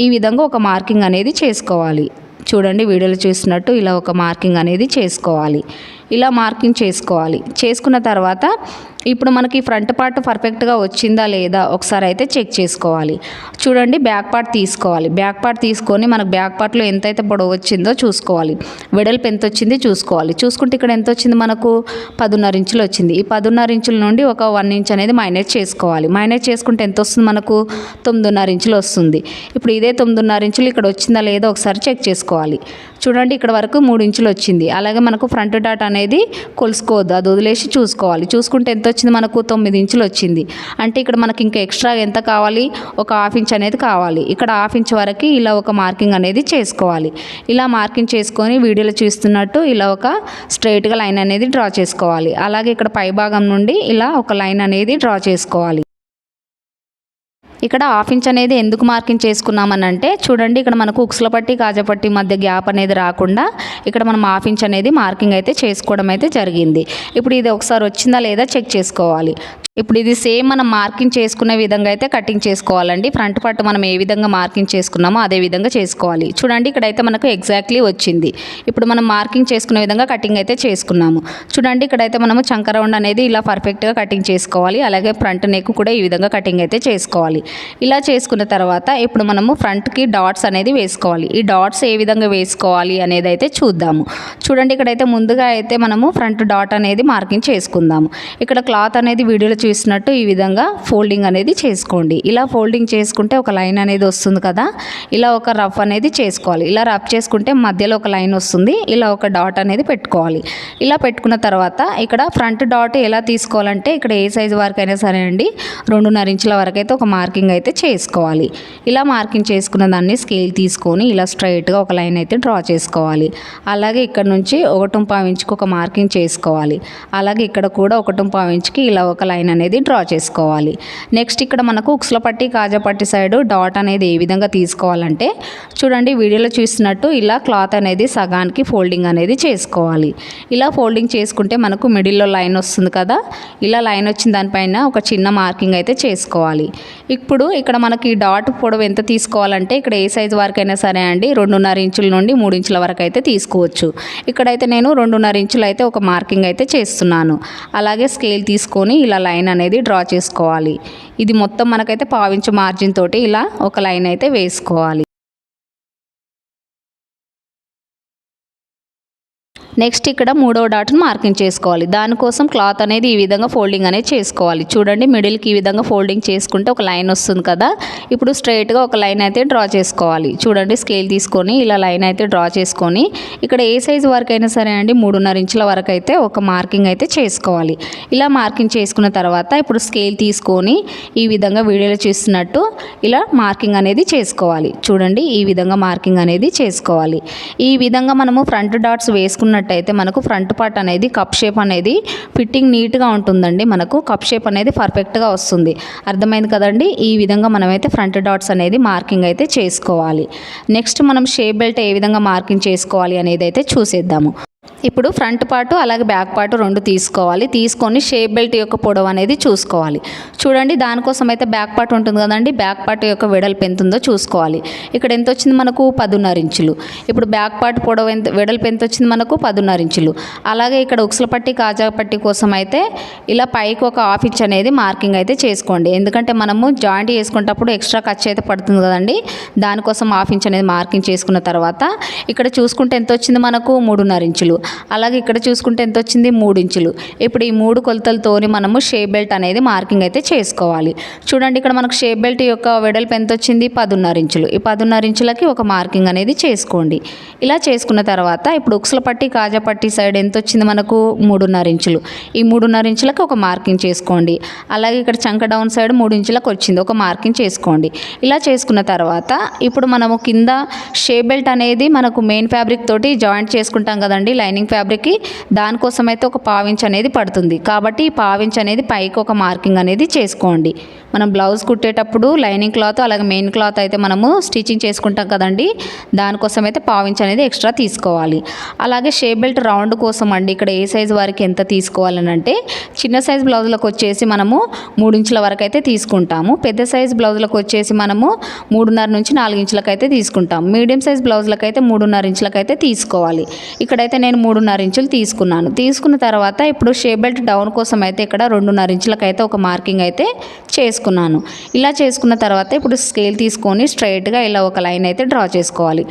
ఈ విధంగా ఒక మార్కింగ్ అనేది చేసుకోవాలి. చూడండి వీడియోలో చూస్తున్నట్టు ఇలా ఒక మార్కింగ్ అనేది చేసుకోవాలి. ఇలా మార్కింగ్ చేసుకోవాలి. చేసుకున్న తర్వాత ఇప్పుడు మనకి ఫ్రంట్ పార్ట్ పర్ఫెక్ట్గా వచ్చిందా లేదా ఒకసారి అయితే చెక్ చేసుకోవాలి. చూడండి బ్యాక్ పార్ట్ తీసుకోవాలి. బ్యాక్ పార్ట్ తీసుకొని మనకు బ్యాక్ పార్ట్లో ఎంతైతే పొడవు వచ్చిందో చూసుకోవాలి. వెడల్పు ఎంత వచ్చింది చూసుకోవాలి. చూసుకుంటే ఇక్కడ ఎంత వచ్చింది మనకు 10.5 ఇంచులు వచ్చింది. ఈ 10.5 ఇంచుల నుండి ఒక 1 ఇంచ్ అనేది మైనస్ చేసుకోవాలి. మైనస్ చేసుకుంటే ఎంత వస్తుంది మనకు 9.5 ఇంచులు వస్తుంది. ఇప్పుడు ఇదే 9.5 ఇంచులు ఇక్కడ వచ్చిందా లేదా ఒకసారి చెక్ చేసుకోవాలి. చూడండి ఇక్కడ వరకు 3 ఇంచులు వచ్చింది. అలాగే మనకు ఫ్రంట్ డాట్ అనేది కొలుసుకోవద్దు, అది వదిలేసి చూసుకోవాలి. చూసుకుంటే ఎంత వచ్చింది మనకు 9 ఇంచులు వచ్చింది. అంటే ఇక్కడ మనకి ఇంకా ఎక్స్ట్రా ఎంత కావాలి, ఒక 1/2 ఇంచ్ అనేది కావాలి. ఇక్కడ 1/2 ఇంచ్ వరకు ఇలా ఒక మార్కింగ్ అనేది చేసుకోవాలి. ఇలా మార్కింగ్ చేసుకొని వీడియోలో చూస్తున్నట్టు ఇలా ఒక స్ట్రైట్గా లైన్ అనేది డ్రా చేసుకోవాలి. అలాగే ఇక్కడ పై భాగం నుండి ఇలా ఒక లైన్ అనేది డ్రా చేసుకోవాలి. ఇక్కడ హాఫ్ ఇంచ్ అనేది ఎందుకు మార్కింగ్ చేసుకున్నామనంటే చూడండి, ఇక్కడ మనకు ఉక్సుల పట్టి కాజాపట్టి మధ్య గ్యాప్ అనేది రాకుండా ఇక్కడ మనం హాఫ్ ఇంచ్ అనేది మార్కింగ్ అయితే చేసుకోవడం అయితే జరిగింది. ఇప్పుడు ఇది ఒకసారి వచ్చిందా లేదా చెక్ చేసుకోవాలి. ఇప్పుడు ఇది సేమ్ మనం మార్కింగ్ చేసుకునే విధంగా అయితే కటింగ్ చేసుకోవాలండి. ఫ్రంట్ పార్ట్ మనం ఏ విధంగా మార్కింగ్ చేసుకున్నామో అదే విధంగా చేసుకోవాలి. చూడండి, ఇక్కడైతే మనకు ఎగ్జాక్ట్లీ వచ్చింది. ఇప్పుడు మనం మార్కింగ్ చేసుకునే విధంగా కటింగ్ అయితే చేసుకున్నాము. చూడండి, ఇక్కడైతే మనము చంక రౌండ్ అనేది ఇలా పర్ఫెక్ట్గా కటింగ్ చేసుకోవాలి. అలాగే ఫ్రంట్ నెక్ కూడా ఈ విధంగా కటింగ్ అయితే చేసుకోవాలి. ఇలా చేసుకున్న తర్వాత ఇప్పుడు మనము ఫ్రంట్కి డాట్స్ అనేది వేసుకోవాలి. ఈ డాట్స్ ఏ విధంగా వేసుకోవాలి అనేది అయితే చూద్దాము. చూడండి, ఇక్కడైతే ముందుగా అయితే మనము ఫ్రంట్ డాట్ అనేది మార్కింగ్ చేసుకుందాము. ఇక్కడ క్లాత్ అనేది వీడియోలో చూసినట్టు ఈ విధంగా ఫోల్డింగ్ అనేది చేసుకోండి. ఇలా ఫోల్డింగ్ చేసుకుంటే ఒక లైన్ అనేది వస్తుంది కదా, ఇలా ఒక రఫ్ అనేది చేసుకోవాలి. ఇలా రఫ్ చేసుకుంటే మధ్యలో ఒక లైన్ వస్తుంది. ఇలా ఒక డాట్ అనేది పెట్టుకోవాలి. ఇలా పెట్టుకున్న తర్వాత ఇక్కడ ఫ్రంట్ డాట్ ఎలా తీసుకోవాలంటే ఇక్కడ ఏ సైజు వరకు అయినా సరే అండి 2.5 ఇంచుల వరకు అయితే ఒక మార్కింగ్ అయితే చేసుకోవాలి. ఇలా మార్కింగ్ చేసుకున్న దాన్ని స్కేల్ తీసుకొని ఇలా స్ట్రైట్గా ఒక లైన్ అయితే డ్రా చేసుకోవాలి. అలాగే ఇక్కడ నుంచి 1.5 ఇంచుకి ఒక మార్కింగ్ చేసుకోవాలి. అలాగే ఇక్కడ కూడా 1.5 ఇంచుకి ఇలా ఒక లైన్ అనేది డ్రా చేసుకోవాలి. నెక్స్ట్ ఇక్కడ మనకు ఉక్సుల పట్టి కాజాపట్టి సైడ్ డాట్ అనేది ఏ విధంగా తీసుకోవాలంటే చూడండి, వీడియోలో చూసినట్టు ఇలా క్లాత్ అనేది సగానికి ఫోల్డింగ్ అనేది చేసుకోవాలి. ఇలా ఫోల్డింగ్ చేసుకుంటే మనకు మిడిల్లో లైన్ వస్తుంది కదా, ఇలా లైన్ వచ్చిన దానిపైన ఒక చిన్న మార్కింగ్ అయితే చేసుకోవాలి. ఇప్పుడు ఇక్కడ మనకి డాట్ పొడవు ఎంత తీసుకోవాలంటే ఇక్కడ ఏ సైజు వరకు అయినా సరే అండి 2.5 ఇంచుల నుండి 3 ఇంచుల వరకు అయితే తీసుకోవచ్చు. ఇక్కడైతే నేను 2.5 ఇంచులు అయితే ఒక మార్కింగ్ అయితే చేస్తున్నాను. అలాగే స్కేల్ తీసుకొని ఇలా లైన్ అనేది డ్రా చేసుకోవాలి. ఇది మొత్తం మనకైతే 1/2 ఇంచు మార్జిన్ తోటి ఇలా ఒక లైన్ అయితే వేసుకోవాలి. నెక్స్ట్ ఇక్కడ 3వ డాట్ను మార్కింగ్ చేసుకోవాలి. దానికోసం క్లాత్ అనేది ఈ విధంగా ఫోల్డింగ్ అనేది చేసుకోవాలి. చూడండి, మిడిల్కి ఈ విధంగా ఫోల్డింగ్ చేసుకుంటే ఒక లైన్ వస్తుంది కదా, ఇప్పుడు స్ట్రైట్గా ఒక లైన్ అయితే డ్రా చేసుకోవాలి. చూడండి, స్కేల్ తీసుకొని ఇలా లైన్ అయితే డ్రా చేసుకొని ఇక్కడ ఏ సైజు వరకు అయినా సరే అండి 3.5 ఇంచుల వరకు అయితే ఒక మార్కింగ్ అయితే చేసుకోవాలి. ఇలా మార్కింగ్ చేసుకున్న తర్వాత ఇప్పుడు స్కేల్ తీసుకొని ఈ విధంగా వీడియోలో చూస్తున్నట్టు ఇలా మార్కింగ్ అనేది చేసుకోవాలి. చూడండి, ఈ విధంగా మార్కింగ్ అనేది చేసుకోవాలి. ఈ విధంగా మనము ఫ్రంట్ డాట్స్ వేసుకున్నట్టయితే మనకు ఫ్రంట్ పార్ట్ అనేది కప్ షేప్ అనేది ఫిట్టింగ్ నీట్గా ఉంటుందండి. మనకు కప్ షేప్ అనేది పర్ఫెక్ట్గా వస్తుంది. అర్థమైంది కదండి. ఈ విధంగా మనమైతే ఫ్రంట్ డాట్స్ అనేది మార్కింగ్ అయితే చేసుకోవాలి. నెక్స్ట్ మనం షేప్ బెల్ట్ ఏ విధంగా మార్కింగ్ చేసుకోవాలి అనేది అయితే చూసేద్దాము. ఇప్పుడు ఫ్రంట్ పార్ట్ అలాగే బ్యాక్ పార్ట్ 2 తీసుకోవాలి. తీసుకొని షేప్ బెల్ట్ యొక్క పొడవు అనేది చూసుకోవాలి. చూడండి, దానికోసం అయితే బ్యాక్ పార్ట్ ఉంటుంది కదండి, బ్యాక్ పార్ట్ యొక్క వెడల్పు ఎంత ఉందో చూసుకోవాలి. ఇక్కడ ఎంత వచ్చింది మనకు 10.5 ఇంచులు. ఇప్పుడు బ్యాక్ పార్ట్ పొడవు ఎంత వెడల్పు ఎంత వచ్చింది మనకు 10.5 ఇంచులు. అలాగే ఇక్కడ ఉక్సుల పట్టి కాజా పట్టి కోసం అయితే ఇలా పైకి ఒక హాఫ్ ఇంచ్ అనేది మార్కింగ్ అయితే చేసుకోండి. ఎందుకంటే మనము జాయింట్ చేసుకునేటప్పుడు ఎక్స్ట్రా ఖర్చు అయితే పడుతుంది కదండి, దానికోసం హాఫ్ ఇంచ్ అనేది మార్కింగ్ చేసుకున్న తర్వాత ఇక్కడ చూసుకుంటే ఎంత వచ్చింది మనకు 3.5 ఇంచులు. అలాగే ఇక్కడ చూసుకుంటే ఎంత వచ్చింది 3 ఇంచులు. ఇప్పుడు ఈ 3 కొలతలతోని మనము షేప్ బెల్ట్ అనేది మార్కింగ్ అయితే చేసుకోవాలి. చూడండి, ఇక్కడ మనకు షేప్ బెల్ట్ యొక్క వెడల్పు ఎంత వచ్చింది 10.5 ఇంచులు. ఈ 10.5 ఇంచులకి ఒక మార్కింగ్ అనేది చేసుకోండి. ఇలా చేసుకున్న తర్వాత ఇప్పుడు ఉక్సుల పట్టి కాజా పట్టి సైడ్ ఎంత వచ్చింది మనకు 3.5 ఇంచులు. ఈ 3.5 ఇంచులకి ఒక మార్కింగ్ చేసుకోండి. అలాగే ఇక్కడ చంక డౌన్ సైడ్ 3 ఇంచులకు వచ్చింది, ఒక మార్కింగ్ చేసుకోండి. ఇలా చేసుకున్న తర్వాత ఇప్పుడు మనము కింద షేప్ బెల్ట్ అనేది మనకు మెయిన్ ఫ్యాబ్రిక్ తోటి జాయింట్ చేసుకుంటాం కదండి లైనింగ్ ఫ్యాబ్రిక్కి, దానికోసం అయితే ఒక 1/2 ఇంచ్ అనేది పడుతుంది. కాబట్టి 1/2 ఇంచ్ అనేది పైకి ఒక మార్కింగ్ అనేది చేసుకోండి. మనం బ్లౌజ్ కుట్టేటప్పుడు లైనింగ్ క్లాత్ అలాగే మెయిన్ క్లాత్ అయితే మనము స్టిచ్చింగ్ చేసుకుంటాం కదండి, దానికోసం అయితే 1/2 ఇంచ్ అనేది ఎక్స్ట్రా తీసుకోవాలి. అలాగే షేప్ బెల్ట్ రౌండ్ కోసం అండి ఇక్కడ ఏ సైజు వరకు ఎంత తీసుకోవాలని అంటే చిన్న సైజు బ్లౌజులకు వచ్చేసి మనము 3 ఇంచుల వరకు అయితే తీసుకుంటాము. పెద్ద సైజు బ్లౌజులకు వచ్చేసి మనము 3.5 నుంచి 4 ఇంచులకు అయితే తీసుకుంటాం. మీడియం సైజు బ్లౌజులకు అయితే 3.5 ఇంచులకు అయితే తీసుకోవాలి. ఇక్కడైతే నేను 3.5 ఇంచులు తీసుకున్నాను. తీసుకున్న తర్వాత ఇప్పుడు షేప్ బెల్ట్ డౌన్ కోసం అయితే ఇక్కడ 2.5 ఇంచులకు అయితే ఒక మార్కింగ్ అయితే చేసుకున్నాను. ఇలా చేసుకున్న తర్వాత ఇప్పుడు స్కేల్ తీసుకొని స్ట్రైట్గా ఇలా ఒక లైన్ అయితే డ్రా చేసుకోవాలి.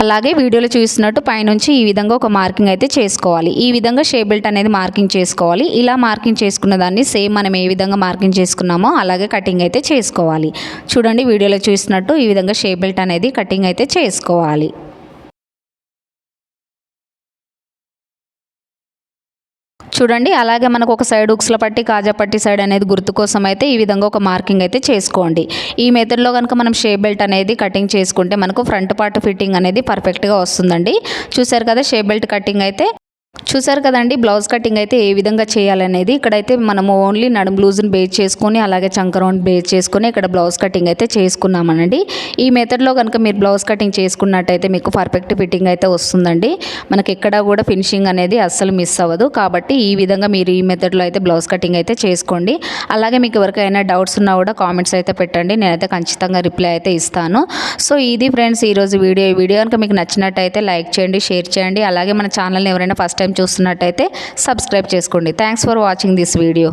అలాగే వీడియోలో చూసినట్టు పైనుంచి ఈ విధంగా ఒక మార్కింగ్ అయితే చేసుకోవాలి. ఈ విధంగా షేప్ బెల్ట్ అనేది మార్కింగ్ చేసుకోవాలి. ఇలా మార్కింగ్ చేసుకున్న దాన్ని సేమ్ మనం ఏ విధంగా మార్కింగ్ చేసుకున్నామో అలాగే కటింగ్ అయితే చేసుకోవాలి. చూడండి, వీడియోలో చూసినట్టు ఈ విధంగా షేప్ బెల్ట్ అనేది కటింగ్ అయితే చేసుకోవాలి. చూడండి, అలాగే మనకు ఒక సైడ్ ఉక్సుల పట్టి కాజా పట్టి సైడ్ అనేది గుర్తు కోసం అయితే ఈ విధంగా ఒక మార్కింగ్ అయితే చేసుకోండి. ఈ మెథడ్లో కనుక మనం షేప్ బెల్ట్ అనేది కటింగ్ చేసుకుంటే మనకు ఫ్రంట్ పార్ట్ ఫిట్టింగ్ అనేది పర్ఫెక్ట్గా వస్తుందండి. చూసారు కదా షేప్ బెల్ట్ కటింగ్ అయితే. చూసారు కదండి బ్లౌజ్ కటింగ్ అయితే ఏ విధంగా చేయాలనేది. ఇక్కడైతే మనము ఓన్లీ నడుము లూజ్ని బేస్ చేసుకొని అలాగే చంక రౌండ్ బేస్ చేసుకొని ఇక్కడ బ్లౌజ్ కటింగ్ అయితే చేసుకున్నామనండి. ఈ మెథడ్లో కనుక మీరు బ్లౌజ్ కటింగ్ చేసుకున్నట్టయితే మీకు పర్ఫెక్ట్ ఫిట్టింగ్ అయితే వస్తుందండి. మనకి ఎక్కడ కూడా ఫినిషింగ్ అనేది అస్సలు మిస్ అవ్వదు. కాబట్టి ఈ విధంగా మీరు ఈ మెథడ్లో అయితే బ్లౌజ్ కటింగ్ అయితే చేసుకోండి. అలాగే మీకు ఎవరికైనా డౌట్స్ ఉన్నా కూడా కామెంట్స్ అయితే పెట్టండి, నేనైతే ఖచ్చితంగా రిప్లై అయితే ఇస్తాను. సో ఇది ఫ్రెండ్స్ ఈరోజు వీడియో. ఈ వీడియో కనుక మీకు నచ్చినట్టయితే లైక్ చేయండి, షేర్ చేయండి. అలాగే మన ఛానల్ని ఎవరైనా ఫస్ట్ టైం చూస్తున్నట్టయితే సబ్స్క్రైబ్ చేసుకోండి. Thanks for watching this video.